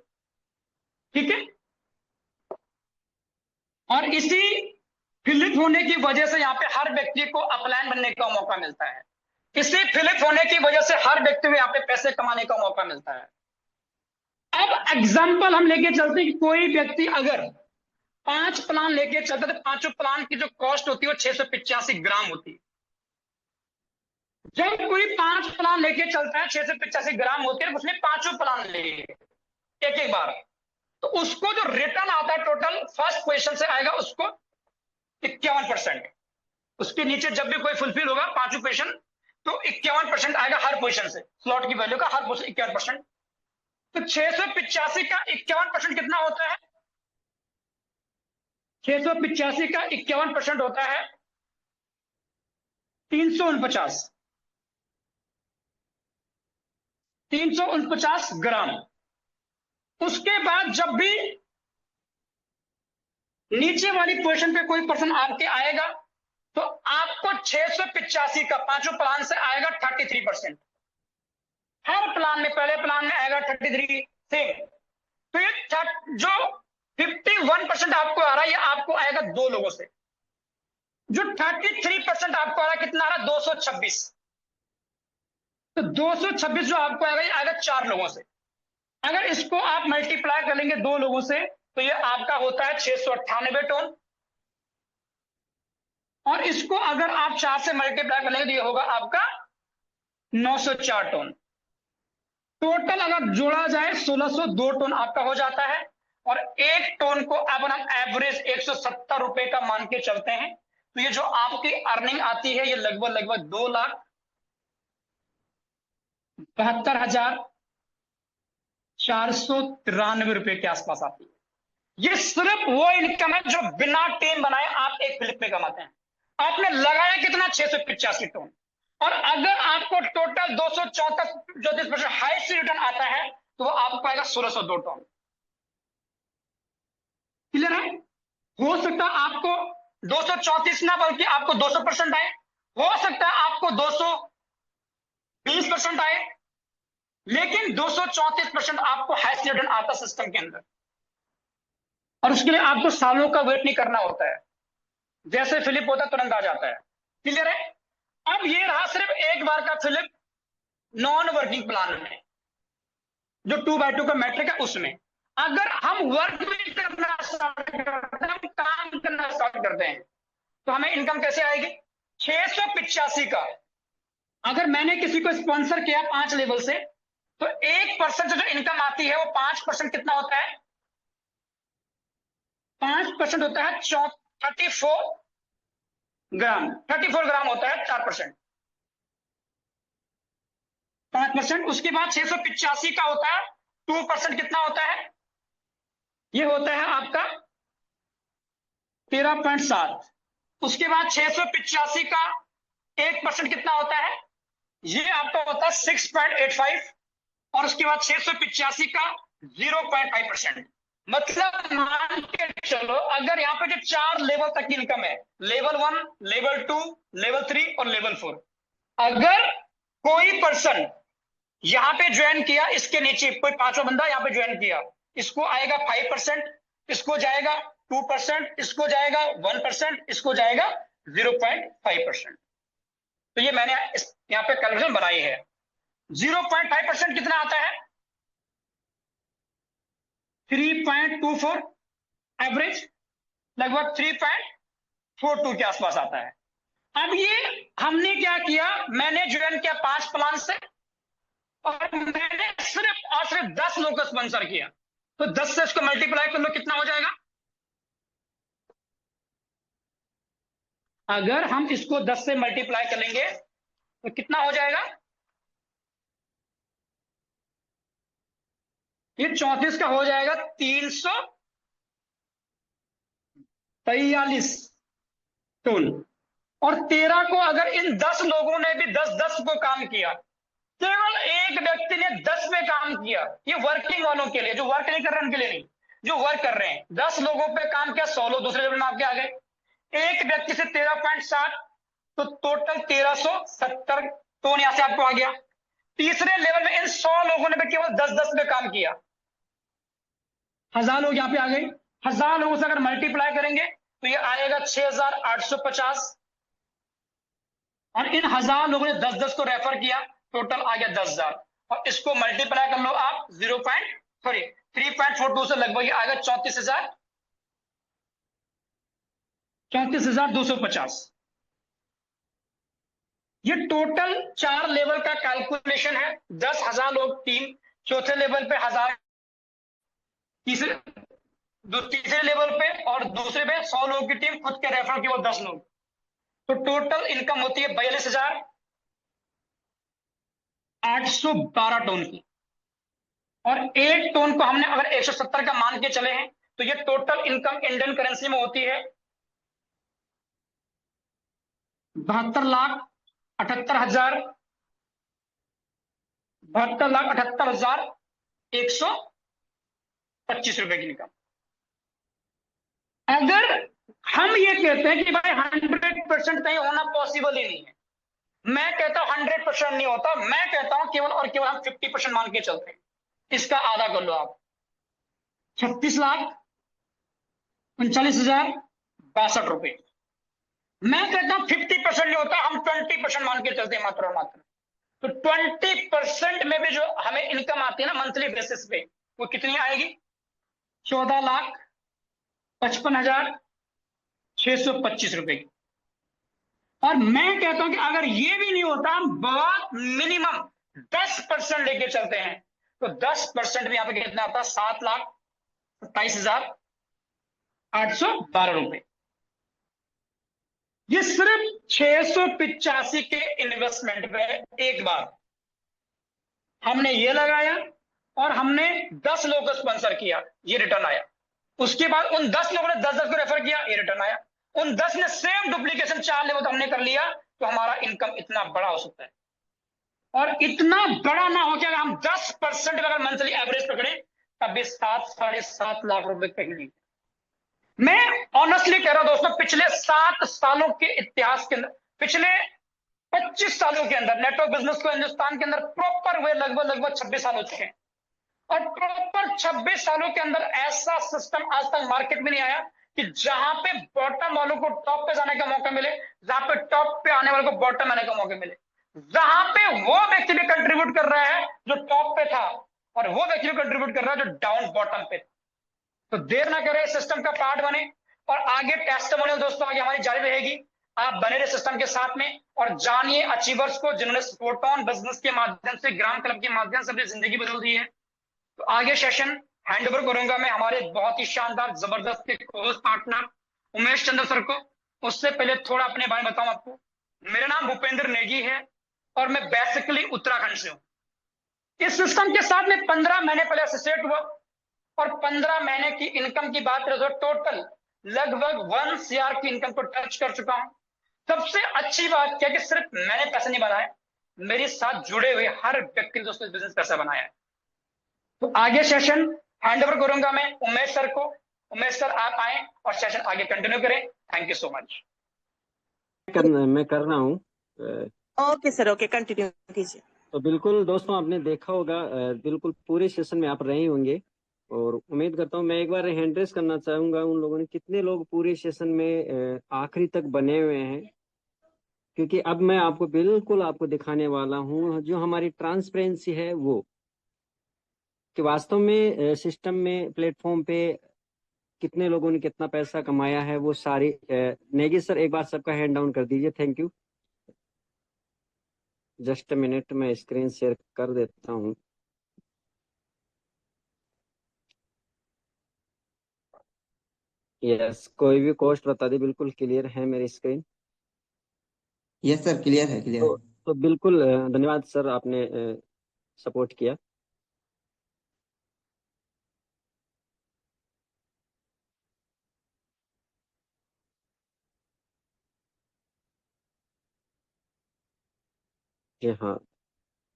ठीक है? और इसी फिलिप होने की वजह से यहाँ पे हर व्यक्ति को अपलाइन बनने का मौका मिलता है। इसी फिलिप होने की वजह से हर व्यक्ति को यहाँ पे पैसे कमाने का मौका मिलता है। अब एग्जाम्पल हम लेके चलते हैं कि कोई व्यक्ति अगर 5 प्लान लेके चलता है तो 5 प्लान की जो कॉस्ट होती है वो 685 ग्राम होती है। जब कोई 5 प्लान लेके चलता है, 685 ग्राम होते हैं, उसने पांचों प्लान लिए एक एक बार, तो उसको जो रिटर्न आता है टोटल फर्स्ट पोजीशन से आएगा उसको 51%। उसके नीचे जब भी कोई फुलफिल होगा पांचों पोजीशन, तो 51% आएगा हर पोजीशन से, स्लॉट की वैल्यू का हर पोजीशन 51%। तो 685 का 51% कितना होता है? 685 का 51% होता है 349, 349 ग्राम। उसके बाद जब भी नीचे वाली पोजीशन पे कोई पर्सन आपके आएगा, तो आपको 685 का पांचों प्लान से आएगा 33%। हर प्लान में, पहले प्लान में आएगा 33 से, तो ये जो 51% आपको आ रहा है, ये आपको आएगा दो लोगों से। जो 33% आपको आ रहा है, कितना आ रहा है? 226। तो 226 जो आपको आएगा, ये आएगा चार लोगों से। अगर इसको आप मल्टीप्लाई कर लेंगे दो लोगों से, तो ये आपका होता है 698 टन। और इसको अगर आप चार से मल्टीप्लाई कर लेंगे, तो ये होगा आपका 904 टन। टोटल अगर जोड़ा जाए 1602 टन आपका हो जाता है। और एक टन को अपन हम एवरेज 170 रुपए का मान के चलते हैं, तो ये जो आपकी अर्निंग आती है, ये लगभग लगभग 2,72,493 रुपए के आसपास आती है। ये सिर्फ वो इनकम है जो बिना टीम बनाए आप एक क्लिप में कमाते हैं। आपने लगाया कितना? 685 टन। और अगर आपको टोटल 234 हाईएस्ट रिटर्न आता है, तो वो आपको आएगा 1602 टन। क्लियर है? हो सकता है आपको 234 ना, बल्कि आपको 200% आए, हो सकता है आपको 220% आए, लेकिन 234% आपको हाईएस्ट रिटर्न आता सिस्टम के अंदर। और उसके लिए आपको सालों का वेट नहीं करना होता है, जैसे फिलिप होता है तुरंत आ जाता है। क्लियर है? अब ये रहा सिर्फ एक बार का फिलिप नॉन वर्किंग प्लान में, जो 2x2 का मैट्रिक है उसमें। अगर हम वर्क भी करना स्टार्ट करते हैं, हम काम करना स्टार्ट करते हैं, तो हमें इनकम कैसे आएगी? 685 का अगर मैंने किसी को स्पॉन्सर किया 5 लेवल से, तो 1% जो इनकम आती है, वो 5% कितना होता है? 5% होता है 34 ग्राम। 34 ग्राम होता है 4%, 5%। उसके बाद 685 का होता है 2%, कितना होता है? ये होता है आपका 13.7। उसके बाद 685 का 1% कितना होता है? ये आपका होता है 6.85। और उसके बाद 685 का 0.5%। मतलब मान के चलो, अगर यहाँ पे जो 4 लेवल तक की इनकम है, लेवल 1, लेवल 2, लेवल 3 और लेवल 4, अगर कोई पर्सन यहां पे ज्वाइन किया, इसके नीचे कोई पांचों बंदा यहां पे ज्वाइन किया, इसको आएगा 5%, इसको जाएगा 2%, इसको जाएगा 1%, इसको जाएगा 0.5%। तो ये मैंने यहां पे कैलकुलेशन बनाई है। 0.5% कितना आता है? 3.24 एवरेज, लगभग 3.42 के आसपास आता है। अब ये हमने क्या किया, मैंने ज्वाइन किया 5 प्लान से, और मैंने सिर्फ 10 लोगों को स्पॉन्सर किया, तो 10 से इसको मल्टीप्लाई कर लो, कितना हो जाएगा? अगर हम इसको 10 से मल्टीप्लाई करेंगे तो कितना हो जाएगा? ये 34 का हो जाएगा 343 टन। और 13 को अगर इन 10 लोगों ने भी 10-10 को काम किया, केवल एक व्यक्ति ने 10 पे काम किया, ये वर्किंग वालों के लिए, जो वर्क नहीं कर रहे हैं उनके लिए नहीं, जो वर्क कर रहे हैं, 10 लोगों पे काम किया, 100 लोग दूसरे लेवल में आपके आ गए। एक व्यक्ति से 13.7, तो टोटल 1370 टन यहां से आपको आ गया। तीसरे लेवल में इन 100 लोगों ने भी केवल 10-10 पे काम किया, 1000 लोग यहां पे आ गए। 1000 लोगों से अगर मल्टीप्लाई करेंगे, तो ये आएगा 6850। और इन 1000 लोगों ने 10-10 को रेफर किया, टोटल आ गया 10,000। और इसको मल्टीप्लाई कर लो आप 3.42 से, लगभग ये आएगा 34,250। ये टोटल 4 लेवल का कैलकुलेशन है। 10,000 लोग टीम, चौथे लेवल पे 1000, तीसरे लेवल पे और दूसरे पे 100 लोगों की टीम, खुद के रेफर की वो 10 लोग। तो टोटल इनकम होती है 42,812 टन की। और 1 टन को हमने अगर 170 का मान के चले हैं तो ये टोटल इनकम इंडियन करेंसी में होती है 72,78,000, 72,78,125 रुपए की इनकम। अगर हम ये कहते हैं कि भाई 100% कहीं होना पॉसिबल ही नहीं है, मैं कहता हूं 100% नहीं होता, मैं कहता हूं केवल और केवल हम 50% मान के चलते हैं। इसका आधा कर लो आप, 36,39,062 रुपए। मैं कहता हूं 50% नहीं होता, हम 20% मान के चलते हैं मात्र और मात्र। तो 20% में भी जो हमें इनकम आती है ना मंथली बेसिस पे, वो कितनी आएगी? 14,55,625 रुपए की। और मैं कहता हूं कि अगर ये भी नहीं होता, हम बहुत मिनिमम 10% लेके चलते हैं, तो 10% में यहां पे कितना आता है? 7,27,812 रुपए। ये सिर्फ 685 के इन्वेस्टमेंट पे एक बार हमने ये लगाया और हमने 10 लोगों को स्पॉन्सर किया, ये रिटर्न आया। उसके बाद उन 10 लोगों ने 10-10 को रेफर किया, ये रिटर्न आया। उन 10 ने सेम डुप्लीकेशन 4 लेवल हमने कर लिया, तो हमारा इनकम इतना बड़ा हो सकता है। और इतना बड़ा ना हो कि अगर हम 10% अगर मंथली एवरेज पकड़े तब भी 7-7.5 लाख रुपए कहीं नहीं। मैं ऑनेस्टली कह रहा हूं दोस्तों, पिछले 7 सालों के इतिहास के अंदर, पिछले 25 सालों के अंदर नेटवर्क बिजनेस को हिंदुस्तान के अंदर प्रॉपर हुए लगभग 26 साल हो चुके हैं। और प्रॉपर 26 सालों के अंदर ऐसा सिस्टम आज तक मार्केट में नहीं आया कि जहां पे बॉटम वालों को टॉप पे जाने का मौका मिले, जहां पे टॉप पे आने वालों को बॉटम आने का मौका मिले, जहां पे वो व्यक्ति भी कंट्रीब्यूट कर रहा है जो टॉप पे था और वो व्यक्ति भी कंट्रीब्यूट कर रहा है जो डाउन बॉटम पे था। तो देर ना करें, सिस्टम का पार्ट बने और आगे टेस्टिमोनियल दोस्तों आगे हमारी जारी रहेगी। आप बने रहे सिस्टम के साथ में और जानिए अचीवर्स को जिन्होंने स्पोर्टऑन बिजनेस के माध्यम से, ग्राम क्लब के माध्यम से अपनी जिंदगी बदल दी है। तो आगे सेशन हैंड ओवर करूंगा मैं हमारे बहुत ही शानदार जबरदस्त के host partner Umesh Chandra sir को। उससे पहले थोड़ा अपने बारे में बताऊं आपको। मेरा नाम भूपेंद्र नेगी है और मैं बेसिकली उत्तराखंड से हूं। इस सिस्टम के साथ में 15 महीने पहले एसोसिएट हुआ और 15 महीने की इनकम की बात करें तो टोटल लगभग 1 CR की इनकम को टच कर चुका हूं। सबसे अच्छी बात क्या कि सिर्फ मैंने पैसे नहीं बनाए, मेरे साथ जुड़े हुए हर व्यक्ति ने दोस्तों बिजनेस पैसा बनाया है। तो आगे सेशन हैंड ओवर करूंगा मैं उमेश सर को। उमेश सर आप आए और सेशन आगे कंटिन्यू करें। Thank you so much. मैं कर रहा हूँ। ओके सर, ओके कंटिन्यू कीजिए। तो बिल्कुल दोस्तों आपने देखा होगा, बिल्कुल पूरे सेशन में आप रहे होंगे और उम्मीद करता हूँ। मैं एक बार हैंड रेस करना चाहूंगा उन लोगों ने, कितने लोग पूरे सेशन में आखिरी तक बने हुए हैं, क्योंकि अब मैं आपको बिल्कुल आपको दिखाने वाला हूँ जो हमारी ट्रांसपेरेंसी है वो, कि वास्तव में सिस्टम में प्लेटफॉर्म पे कितने लोगों ने कितना पैसा कमाया है वो सारी। नेगी सर एक बार सबका हैंड डाउन कर दीजिए, थैंक यू। जस्ट मिनट में स्क्रीन शेयर कर देता हूँ। यस, कोई भी कॉस्ट बता दी, बिल्कुल क्लियर है मेरी स्क्रीन। यस सर, क्लियर है, क्लियर है। तो बिल्कुल धन्यवाद सर, आपने सपोर्ट किया। जी हाँ,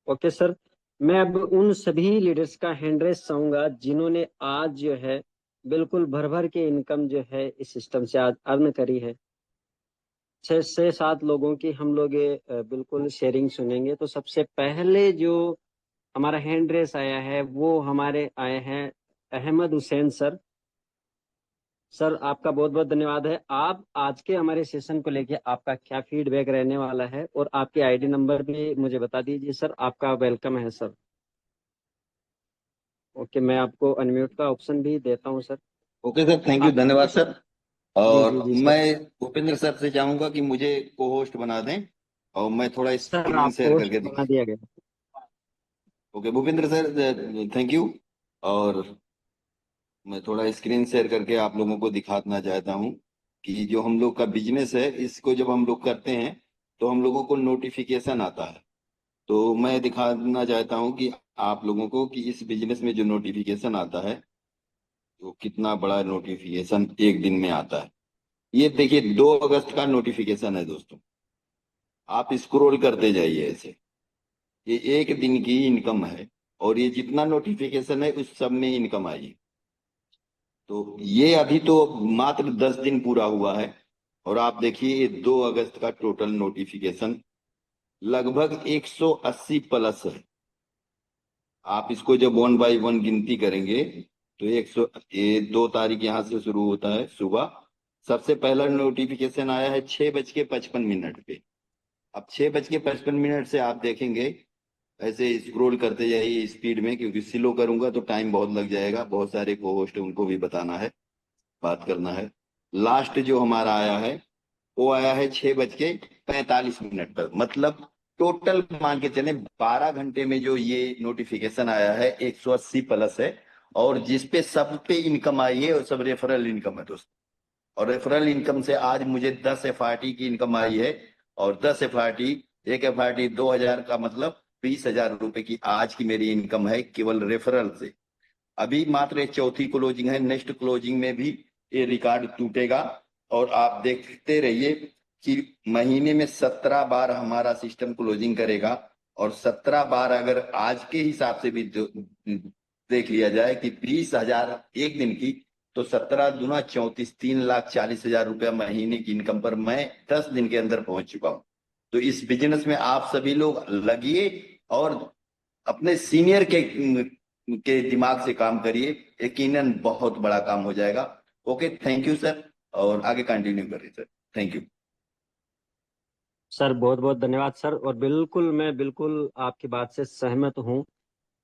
ओके सर। मैं अब उन सभी लीडर्स का हैंड रेस चाहूंगा जिन्होंने आज जो है बिल्कुल भर भर के इनकम जो है इस सिस्टम से आज अर्न करी है। 6 से 7 लोगों की हम लोग ये बिल्कुल शेयरिंग सुनेंगे। तो सबसे पहले जो हमारा हैंड रेस आया है वो हमारे आए हैं अहमद हुसैन सर। सर आपका बहुत बहुत धन्यवाद है। आप आज के हमारे सेशन को लेके आपका क्या फीडबैक रहने वाला है और आपकी आईडी नंबर भी मुझे बता दीजिए सर। आपका वेलकम है सर। ओके, मैं आपको अनम्यूट का ऑप्शन भी देता हूं sir. Okay sir, thank you, धन्यवाद सर। जी और जी जी सर। मैं भूपेंद्र सर से चाहूंगा कि मुझे को होस्ट बना दें। और मैं थोड़ा सर स्क्रीन आपको शेयर होस्ट करके बना दिखा। दिया गया। Okay Bhupendra sir, thank you. और मैं थोड़ा स्क्रीन शेयर करके आप लोगों को दिखाना चाहता हूँ कि जो हम लोग का बिजनेस है, इसको जब हम लोग करते हैं तो हम लोगों को नोटिफिकेशन आता है। तो मैं दिखाना चाहता हूँ कि आप लोगों को कि इस बिजनेस में जो नोटिफिकेशन आता है, तो कितना बड़ा नोटिफिकेशन एक दिन में आता है। ये देखिए 2 अगस्त का नोटिफिकेशन है दोस्तों। आप स्क्रॉल करते जाइए ऐसे, ये एक दिन की इनकम है। और ये जितना नोटिफिकेशन है उस सब में इनकम आई है। तो ये अभी तो मात्र 10 दिन पूरा हुआ है। और आप देखिए ये 2 अगस्त का टोटल नोटिफिकेशन लगभग 180 प्लस है। आप इसको जब 1 बाई 1 गिनती करेंगे तो 100, ये 2 तारीख यहाँ से शुरू होता है सुबह। सबसे पहला नोटिफिकेशन आया है 6:55 पे। अब 6:55 से आप देखेंगे, ऐसे स्क्रॉल करते जाइए स्पीड में, क्योंकि स्लो करूंगा तो टाइम बहुत लग जाएगा। बहुत सारे को होस्ट उनको भी बताना है, बात करना है। लास्ट जो हमारा आया है वो आया है 6:45 पर। मतलब टोटल मान के चले 12 घंटे में जो ये नोटिफिकेशन आया है 180 प्लस है। और जिसपे सब पे इनकम आई है वो सब रेफरल इनकम है दोस्तों। और रेफरल इनकम से आज मुझे 10 FRT की इनकम आई है। और 10 FRT, एक FRT 2,000 का मतलब 20,000 रुपए की आज की मेरी इनकम है केवल रेफरल से। अभी मात्र ये चौथी क्लोजिंग है, नेक्स्ट क्लोजिंग में भी ये रिकॉर्ड टूटेगा। और आप देखते रहिए कि महीने में 17 बार हमारा सिस्टम क्लोजिंग करेगा। और 17 बार अगर आज के हिसाब से भी देख लिया जाए कि 20,000 एक दिन की, तो 17 दूना 34, 3,40,000 रुपया महीने की इनकम पर मैं 10 दिन के अंदर पहुंच चुका हूं। तो इस बिजनेस में आप सभी लोग लगिए और अपने सीनियर के दिमाग से काम करिए, यकीनन बहुत बड़ा काम हो जाएगा। Okay, thank you sir. और आगे कंटिन्यू करिए सर। Thank you. सर बहुत बहुत धन्यवाद सर। और बिल्कुल मैं बिल्कुल आपकी बात से सहमत हूँ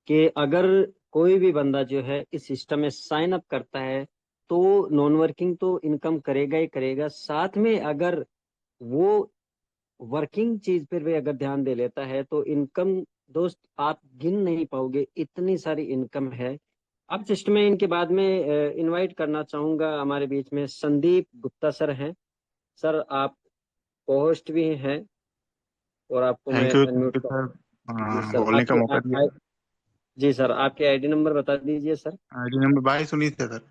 कि अगर कोई भी बंदा जो है इस सिस्टम में साइन अप करता है तो नॉन वर्किंग तो इनकम करेगा ही करेगा, साथ में अगर वो वर्किंग चीज पर भी अगर ध्यान दे लेता है तो इनकम दोस्त आप गिन नहीं पाओगे, इतनी सारी इनकम है। अब जस्ट मैं इनके बाद में इनवाइट करना चाहूंगा, हमारे बीच में संदीप गुप्ता सर हैं। सर आप होस्ट भी हैं और आपको मैं थैंक अनम्यूट यू कर। सर, जी सर बोलने का आपके मौका दिया। जी सर आपके आईडी नंबर बता दीजिए सर। आईडी नंबर 22 19 है सर।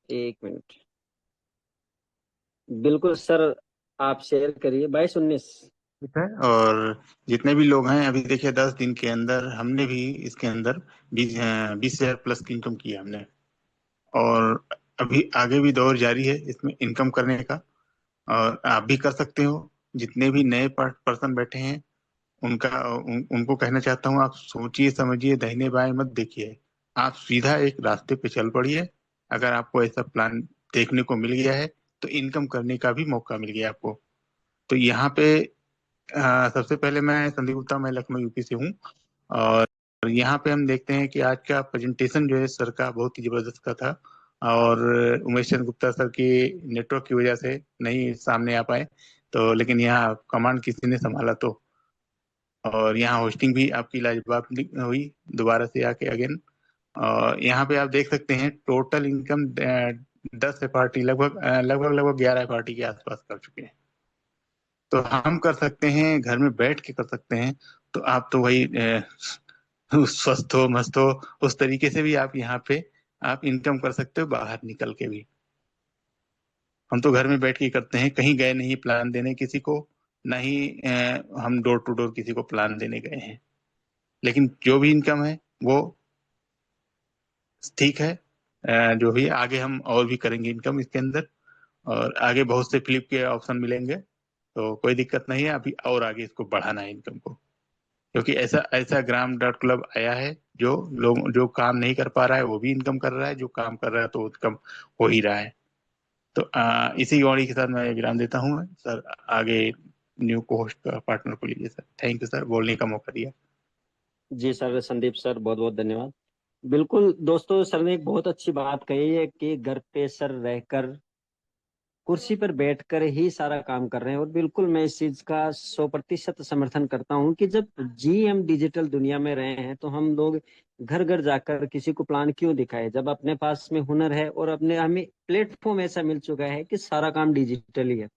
एक मिनट, बिल्कुल सर, आप शेयर करिए 2219। ठीक है। और जितने भी लोग हैं, अभी देखिए 10 दिन के अंदर हमने भी इसके अंदर 20,000 प्लस की इनकम की है हमने। और अभी आगे भी दौर जारी है इसमें इनकम करने का, और आप भी कर सकते हो। जितने भी नए पर्सन बैठे हैं उनको कहना चाहता हूँ, आप सोचिए समझिए, दाहिने बाएं मत देखिए, आप सीधा एक रास्ते पे चल पड़िए। अगर आपको ऐसा प्लान देखने को मिल गया है तो इनकम करने का भी मौका मिल गया आपको। तो यहाँ पे सबसे पहले मैं संदीप गुप्ता, मैं लखनऊ यूपी से हूँ। और यहाँ पे हम देखते हैं कि आज का प्रेजेंटेशन जो है सर का बहुत ही जबरदस्त का था। और उमेश चंद्र गुप्ता सर की नेटवर्क की वजह से नहीं सामने आ पाए, तो लेकिन यहाँ कमांड किसी ने संभाला। तो और यहाँ होस्टिंग भी आपकी लाजवाब हुई दोबारा से आके अगेन। और यहाँ पे आप देख सकते हैं टोटल इनकम 10 FRT लगभग 11 FRT के आसपास कर चुके हैं। तो हम कर सकते हैं, घर में बैठ के कर सकते हैं। तो आप तो वही स्वस्थ हो मस्त हो, उस तरीके से भी आप यहाँ पे आप इनकम कर सकते हो बाहर निकल के भी। हम तो घर में बैठ के करते हैं, कहीं गए नहीं प्लान देने किसी को, ना ही हम डोर टू डोर किसी को प्लान देने गए हैं। लेकिन जो भी इनकम है वो ठीक है। जो भी आगे हम और भी करेंगे इनकम इसके अंदर, और आगे बहुत से फ्लिप के ऑप्शन मिलेंगे, तो कोई दिक्कत नहीं है। अभी और आगे इसको बढ़ाना है इनकम को, क्योंकि ऐसा ऐसा ग्राम डॉट क्लब आया है जो लोग जो काम नहीं कर पा रहा है वो भी इनकम कर रहा है, जो काम कर रहा है तो इनकम हो ही रहा है। तो इसी गौड़ी के साथ मैं विराम देता हूँ सर। आगे न्यू को होस्ट का पार्टनर को लीजिए सर। थैंक यू सर, बोलने का मौका दिया। जी सर संदीप सर बहुत बहुत धन्यवाद। बिल्कुल दोस्तों, सर ने एक बहुत अच्छी बात कही है कि घर पे सर रहकर कुर्सी पर बैठकर ही सारा काम कर रहे हैं। और बिल्कुल मैं इस चीज का 100% समर्थन करता हूँ कि जब हम डिजिटल दुनिया में रहे हैं तो हम लोग घर घर जाकर किसी को प्लान क्यों दिखाए, जब अपने पास में हुनर है और अपने हमें प्लेटफॉर्म ऐसा मिल चुका है कि सारा काम डिजिटल ही है,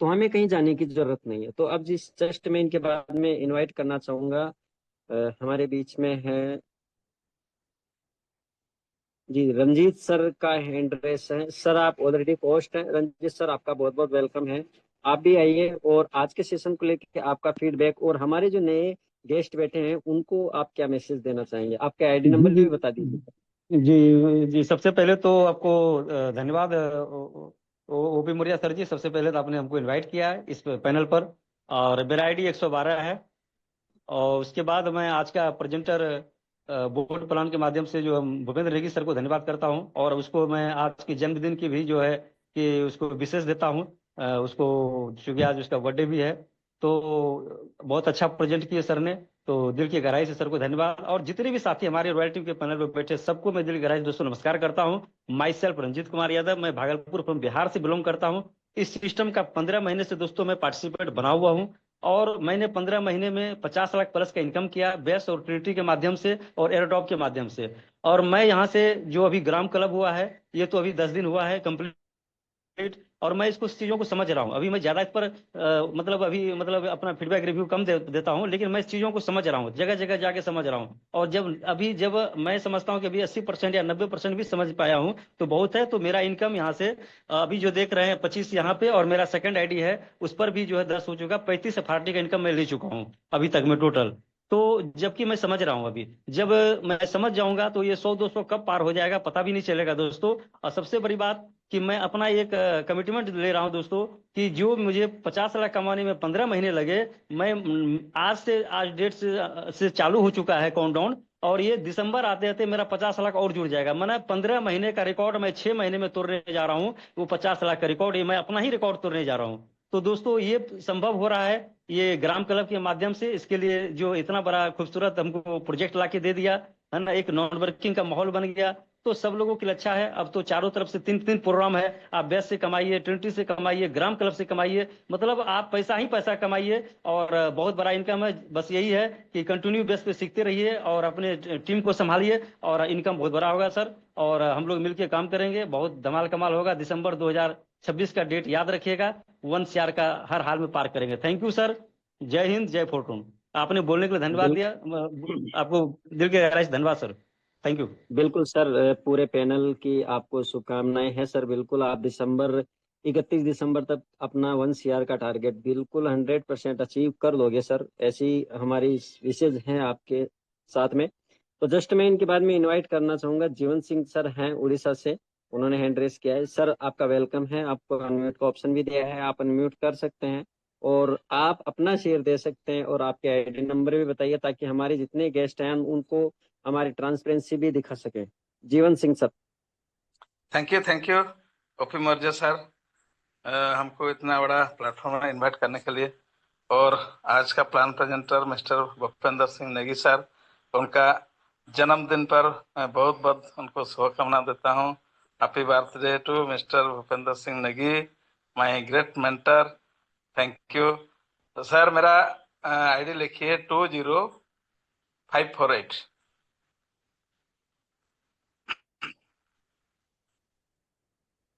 तो हमें कहीं जाने की जरूरत नहीं है। तो अब जिस जस्ट मैं इनके बाद में इनवाइट करना चाहूंगा, हमारे बीच में है जी रंजीत सर का हैंड रेस है। सर आप ऑलरेडी पोस्ट हैं। रंजीत सर आपका बहुत बहुत वेलकम है, आप भी आइए और आज के सेशन को लेकर आपका फीडबैक और हमारे जो नए गेस्ट बैठे हैं उनको आप क्या मैसेज देना चाहेंगे, आपका आईडी नंबर भी बता दीजिए। जी जी, सबसे पहले तो आपको धन्यवाद ओपी मौर्य सर जी। सबसे पहले तो आपने हमको इनवाइट किया है इस पैनल पर, और मेरा आईडी 112 है। और उसके बाद मैं आज का प्रेजेंटर बोर्ड प्लान के माध्यम से जो हम भूपेंद्र नेगी सर को धन्यवाद करता हूं, और उसको मैं आज के जन्मदिन की भी जो है कि उसको विशेष देता हूं। उसको चूंकि आज उसका बर्थडे भी है, तो बहुत अच्छा प्रेजेंट किया सर ने, तो दिल की गहराई से सर को धन्यवाद। और जितने भी साथी हमारे रॉयल टीम के पैनल पर बैठे सबको मैं दिल की गहराई से दोस्तों नमस्कार करता हूं। माई सेल्फ रंजीत कुमार यादव, मैं भागलपुर फ्रॉम बिहार से बिलोंग करता हूं। इस सिस्टम का 15 महीने से दोस्तों मैं पार्टिसिपेट बना हुआ हूं, और मैंने 15 महीने में 50 लाख प्लस का इनकम किया, बेस्ट और ट्रिनिटी के माध्यम से और एयरटॉप के माध्यम से। और मैं यहाँ से जो अभी ग्राम क्लब हुआ है, ये तो अभी 10 दिन हुआ है कंप्लीट, और मैं इसको चीजों को समझ रहा हूँ। अभी मैं ज्यादा इस पर मतलब अपना फीडबैक रिव्यू कम देता हूँ, लेकिन मैं इस चीजों को समझ रहा हूँ, जगह जगह जाके समझ रहा हूँ। और जब मैं समझता हूँ कि अभी 80% या 90% भी समझ पाया हूँ तो बहुत है। तो मेरा इनकम यहाँ से अभी जो देख रहे हैं 25 यहाँ पे, और मेरा सेकंड आईडी है उस पर भी जो है 10 हो चुका, 35 से 40 का इनकम मैं ले चुका हूँ अभी तक में टोटल। तो जबकि मैं समझ रहा हूँ, अभी जब मैं समझ जाऊंगा तो ये 100-200 कब पार हो जाएगा पता भी नहीं चलेगा दोस्तों। और सबसे बड़ी बात कि मैं अपना एक कमिटमेंट ले रहा हूं दोस्तों, कि जो मुझे 50 लाख कमाने में 15 महीने लगे, मैं आज डेट से चालू हो चुका है काउंटडाउन, और ये दिसंबर आते आते मेरा 50 लाख और जुड़ जाएगा। मैंने 15 महीने का रिकॉर्ड मैं 6 महीने में तोड़ने जा रहा हूँ। वो 50 लाख का रिकॉर्ड, ये मैं अपना ही रिकॉर्ड तोड़ने जा रहा हूँ। तो दोस्तों ये संभव हो रहा है ये ग्राम क्लब के माध्यम से। इसके लिए जो इतना बड़ा खूबसूरत हमको प्रोजेक्ट ला के दे दिया है ना, एक नॉन वर्किंग का माहौल बन गया, तो सब लोगों के लिए अच्छा है। अब तो चारों तरफ से 3-3 प्रोग्राम है, आप बेस्ट से कमाइए, ट्रिनिटी से कमाइए, ग्राम क्लब से कमाइए, मतलब आप पैसा ही पैसा कमाइए। और बहुत बड़ा इनकम है। बस यही है कि कंटिन्यू बेस पे सीखते रहिए और अपने टीम को संभालिए, और इनकम बहुत बड़ा होगा सर। और हम लोग मिलकर काम करेंगे, बहुत धमाल कमाल होगा। दिसंबर 2026 का डेट याद रखिएगा, 1 CR का हर हाल में पार करेंगे। थैंक यू सर, जय हिंद, जय फॉर्टून। आपने बोलने के लिए धन्यवाद दिया, आपको दिल के गहराई से धन्यवाद सर। Thank you. बिल्कुल सर, पूरे पैनल की आपको शुभकामनाएं हैं सर। बिल्कुल आप 31 दिसंबर तक अपना 1 CR का टारगेट बिल्कुल 100% अचीव कर लोगे सर, ऐसी हमारी विशेष हैं आपके साथ में। तो जस्ट मैं इनके बाद में इनवाइट करना चाहूंगा, जीवन सिंह सर हैं उड़ीसा से, उन्होंने हैंड रेस किया है। सर आपका वेलकम है, आपको अनम्यूट का ऑप्शन भी दिया है, आप अनम्यूट कर सकते हैं और आप अपना शेयर दे सकते हैं, और आपके आईडी नंबर भी बताइए ताकि हमारे जितने गेस्ट हैं उनको हमारी ट्रांसपेरेंसी भी दिखा सके। Jeevan Singh sir. Thank you OP Maurya sir, हमको इतना बड़ा प्लेटफॉर्म में इनवाइट करने के लिए। और आज का plan presenter mister Bhupendra Singh Negi sir, उनका जन्मदिन पर मैं बहुत बहुत उनको शुभकामना देता हूं। Happy birthday to mister Bhupendra Singh Negi, my great mentor. Thank you. तो सर मेरा आईडी लिखिए 20548।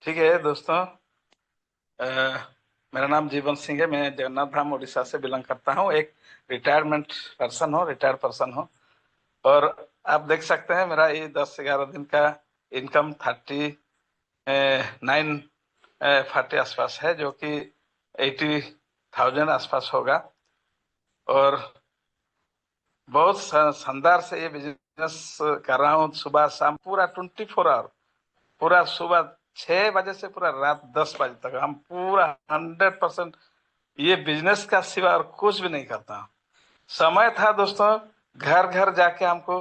ठीक है दोस्तों, मेरा नाम जीवन सिंह है, मैं जगन्नाथ धाम उड़ीसा से बिलोंग करता हूँ। एक रिटायर्ड पर्सन हूँ। और आप देख सकते हैं मेरा ये 10-11 दिन का इनकम 39-40 आसपास है, जो कि 80,000 आसपास होगा। और बहुत शानदार से ये बिजनेस कर रहा हूँ, सुबह शाम पूरा 24 आवर, पूरा सुबह 6 बजे से पूरा रात 10 बजे तक हम पूरा 100% ये बिजनेस का सिवा और कुछ भी नहीं करता। समय था दोस्तों, घर घर जाके हमको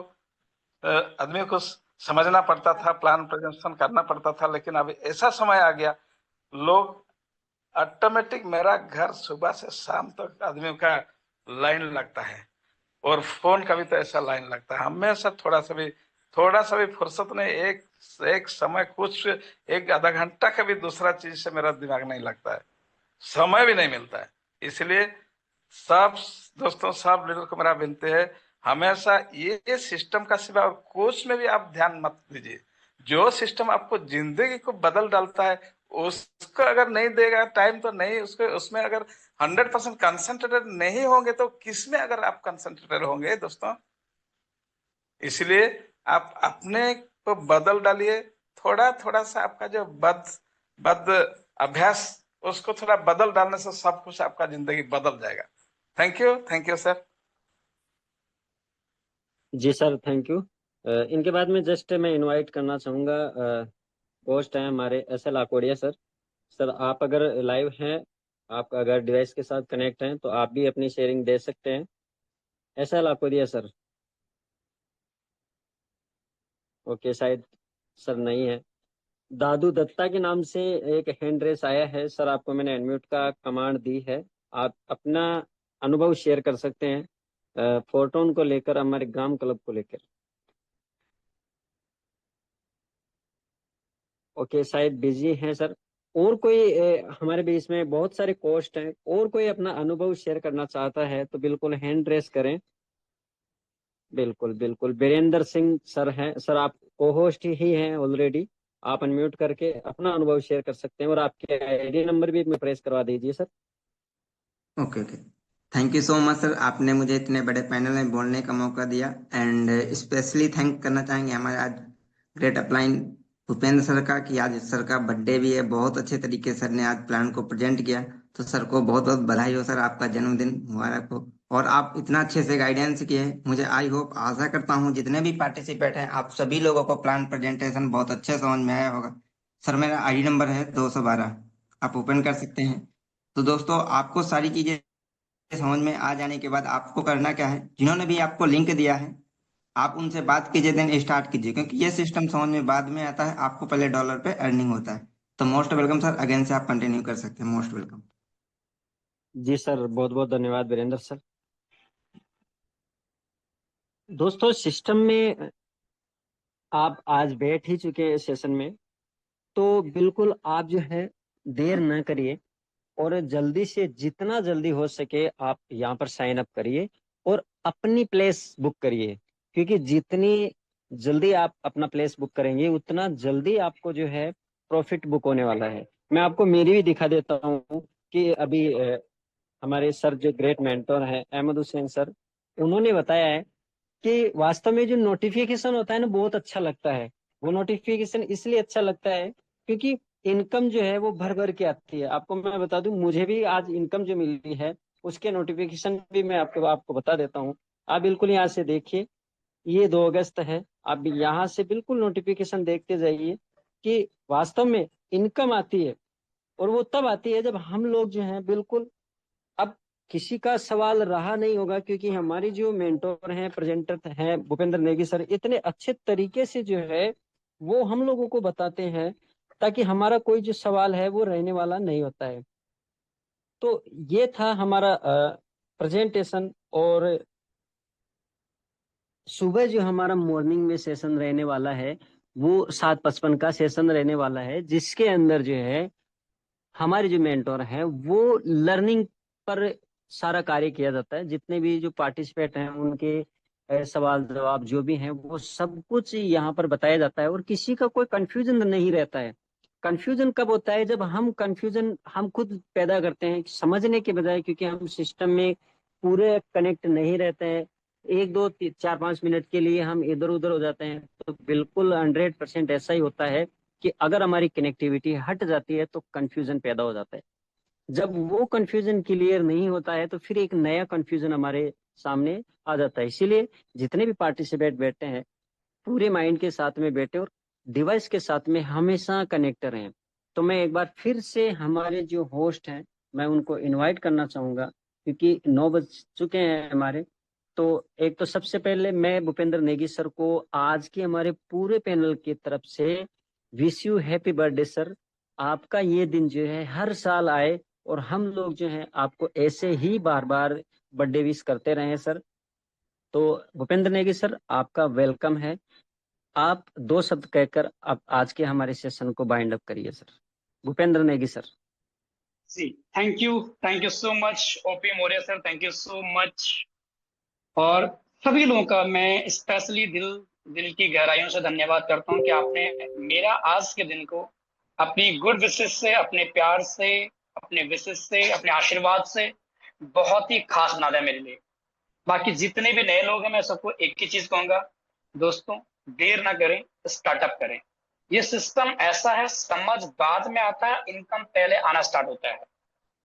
आदमी को समझना पड़ता था, प्लान प्रेजेंटेशन करना पड़ता था। लेकिन अब ऐसा समय आ गया, लोग ऑटोमेटिक, मेरा घर सुबह से शाम तक आदमियों का लाइन लगता है, और फोन का भी तो ऐसा लाइन लगता है। हमेशा थोड़ा सा भी थोड़ा सा भी फुर्सत नहीं, एक समय कुछ एक आधा घंटा का भी दूसरा चीज से मेरा दिमाग नहीं लगता है, समय भी नहीं मिलता है। इसलिए सब दोस्तों, सब लीडर को मेरा विनती है, हमेशा ये सिस्टम का सिवा और कुछ में भी आप ध्यान मत दीजिए। जो सिस्टम आपको जिंदगी को बदल डालता है उसको अगर नहीं देगा टाइम तो नहीं, उसको उसमें अगर 100% कंसंट्रेटेड नहीं होंगे तो किसमें अगर आप कंसंट्रेटेड होंगे दोस्तों। इसलिए आप अपने को बदल डालिए, थोड़ा थोड़ा सा आपका जो बद अभ्यास उसको थोड़ा बदल डालने से सब कुछ आपका जिंदगी बदल जाएगा। Thank you sir. जी सर, थैंक यू। इनके बाद में जस्ट मैं इनवाइट करना चाहूँगा, होस्ट हैं हमारे SL आकोड़िया सर। सर आप अगर लाइव हैं, आप अगर डिवाइस के साथ कनेक्ट हैं तो आप भी अपनी शेयरिंग दे सकते हैं। SL Akodia sir. ओके, शायद सर नहीं है। दादू दत्ता के नाम से एक हैंड रेस आया है सर, आपको मैंने अनम्यूट का कमांड दी है, आप अपना अनुभव शेयर कर सकते हैं फोरटोन को लेकर, हमारे ग्राम क्लब को लेकर। ओके, शायद बिजी हैं सर। और कोई हमारे बीच में बहुत सारे कोस्ट हैं, और कोई अपना अनुभव शेयर करना चाहता है तो बिल्कुल हैंड रेस करें। बिल्कुल बिल्कुल, वीरेंद्र सिंह सर हैं सर, आप को होस्ट ही हैं ऑलरेडी, आप अनम्यूट करके अपना अनुभव शेयर कर सकते हैं, और आपके आईडी नंबर भी मैं प्रेस करवा दीजिए sir. Okay okay, thank you so much sir, आपने मुझे इतने बड़े पैनल में बोलने का मौका दिया। एंड स्पेशली थैंक करना चाहेंगे हमारे आज ग्रेट अपलाइन भूपेंद्र सर का, कि आज सर का बर्थडे भी है। बहुत अच्छे तरीके से सर ने आज प्लान को प्रेजेंट किया, तो सर को बहुत बहुत बधाई हो सर, आपका जन्मदिन मुबारक हो। और आप इतना अच्छे से गाइडेंस किए, मुझे आई होप, आशा करता हूँ जितने भी पार्टिसिपेट हैं आप सभी लोगों को प्लान प्रेजेंटेशन बहुत अच्छे समझ में आया होगा। सर मेरा आईडी नंबर है 212, आप ओपन कर सकते हैं। तो दोस्तों, आपको सारी चीजें समझ में आ जाने के बाद आपको करना क्या है, जिन्होंने भी आपको लिंक दिया है आप उनसे बात कीजिए, देन स्टार्ट कीजिए, क्योंकि ये सिस्टम समझ में बाद में आता है, आपको पहले डॉलर पे अर्निंग होता है। तो मोस्ट वेलकम सर, अगेन से आप कंटिन्यू कर सकते हैं, मोस्ट वेलकम। जी सर, बहुत बहुत धन्यवाद वीरेंद्र सर। दोस्तों, सिस्टम में आप आज बैठ ही चुके हैं सेशन में, तो बिल्कुल आप जो है देर न करिए, और जल्दी से जितना जल्दी हो सके आप यहाँ पर साइन अप करिए और अपनी प्लेस बुक करिए, क्योंकि जितनी जल्दी आप अपना प्लेस बुक करेंगे उतना जल्दी आपको जो है प्रॉफिट बुक होने वाला है। मैं आपको मेरी भी दिखा देता हूँ कि अभी हमारे सर जो ग्रेट मेंटर हैं अहमद हुसैन सर, उन्होंने बताया है कि वास्तव में जो नोटिफिकेशन होता है ना, बहुत अच्छा लगता है। वो नोटिफिकेशन इसलिए अच्छा लगता है क्योंकि इनकम जो है वो भर भर के आती है। आपको मैं बता दूं, मुझे भी आज इनकम जो मिली है उसके नोटिफिकेशन भी मैं आपको बता देता हूँ। आप बिल्कुल यहाँ से देखिए, ये 2 अगस्त है, आप भी यहाँ से बिल्कुल नोटिफिकेशन देखते जाइए कि वास्तव में इनकम आती है। और वो तब आती है जब हम लोग जो है बिल्कुल, अब किसी का सवाल रहा नहीं होगा, क्योंकि हमारी जो मेंटोर हैं, प्रेजेंटर हैं भूपेंद्र नेगी सर, इतने अच्छे तरीके से जो है वो हम लोगों को बताते हैं, ताकि हमारा कोई जो सवाल है वो रहने वाला नहीं होता है। तो ये था हमारा प्रेजेंटेशन। और सुबह जो हमारा मॉर्निंग में सेशन रहने वाला है वो 7:55 का सेशन रहने वाला है, जिसके अंदर जो है हमारे जो मेंटोर हैं वो लर्निंग पर सारा कार्य किया जाता है। जितने भी जो पार्टिसिपेट हैं उनके सवाल जवाब जो भी हैं वो सब कुछ यहाँ पर बताया जाता है, और किसी का कोई कंफ्यूजन नहीं रहता है। कंफ्यूजन कब होता है, जब हम कंफ्यूजन हम खुद पैदा करते हैं समझने के बजाय, क्योंकि हम सिस्टम में पूरे कनेक्ट नहीं रहते हैं। 1 2 4 5 मिनट के लिए हम इधर उधर हो जाते हैं, तो बिल्कुल 100% ऐसा ही होता है कि अगर हमारी कनेक्टिविटी हट जाती है तो कंफ्यूजन पैदा हो जाता है। जब वो कंफ्यूजन क्लियर नहीं होता है तो फिर एक नया कंफ्यूजन हमारे सामने आ जाता है। इसीलिए जितने भी पार्टिसिपेट बैठे हैं पूरे माइंड के साथ में बैठे और डिवाइस के साथ में हमेशा कनेक्ट रहें। तो मैं एक बार फिर से हमारे जो होस्ट हैं मैं उनको इनवाइट करना चाहूंगा, क्योंकि 9 बज चुके हैं हमारे। तो एक तो सबसे पहले मैं भूपेंद्र नेगी सर को आज के हमारे पूरे पैनल की तरफ से wish you happy birthday sir. आपका ये दिन जो है हर साल आए और हम लोग जो है आपको ऐसे ही बार बार बर्थडे विश करते रहे सर। तो भूपेंद्र नेगी सर, आपका वेलकम है। आप 2 शब्द कहकर आप आज के हमारे सेशन को बाइंड अप करिए सर। भूपेंद्र नेगी सर। जी, thank you so much OP Maurya sir, thank you so much. और सभी लोगों का मैं स्पेशली दिल की गहराइयों से धन्यवाद करता हूं कि आपने मेरा आज के दिन को अपनी गुड विशेष से, अपने प्यार से, अपने विशेष से, अपने आशीर्वाद से बहुत ही खास बना दिया मेरे लिए। बाकी जितने भी नए लोग हैं, मैं सबको एक ही चीज कहूंगा, दोस्तों देर ना करें, स्टार्टअप करें। ये सिस्टम ऐसा है, समझ बाद में आता है, इनकम पहले आना स्टार्ट होता है।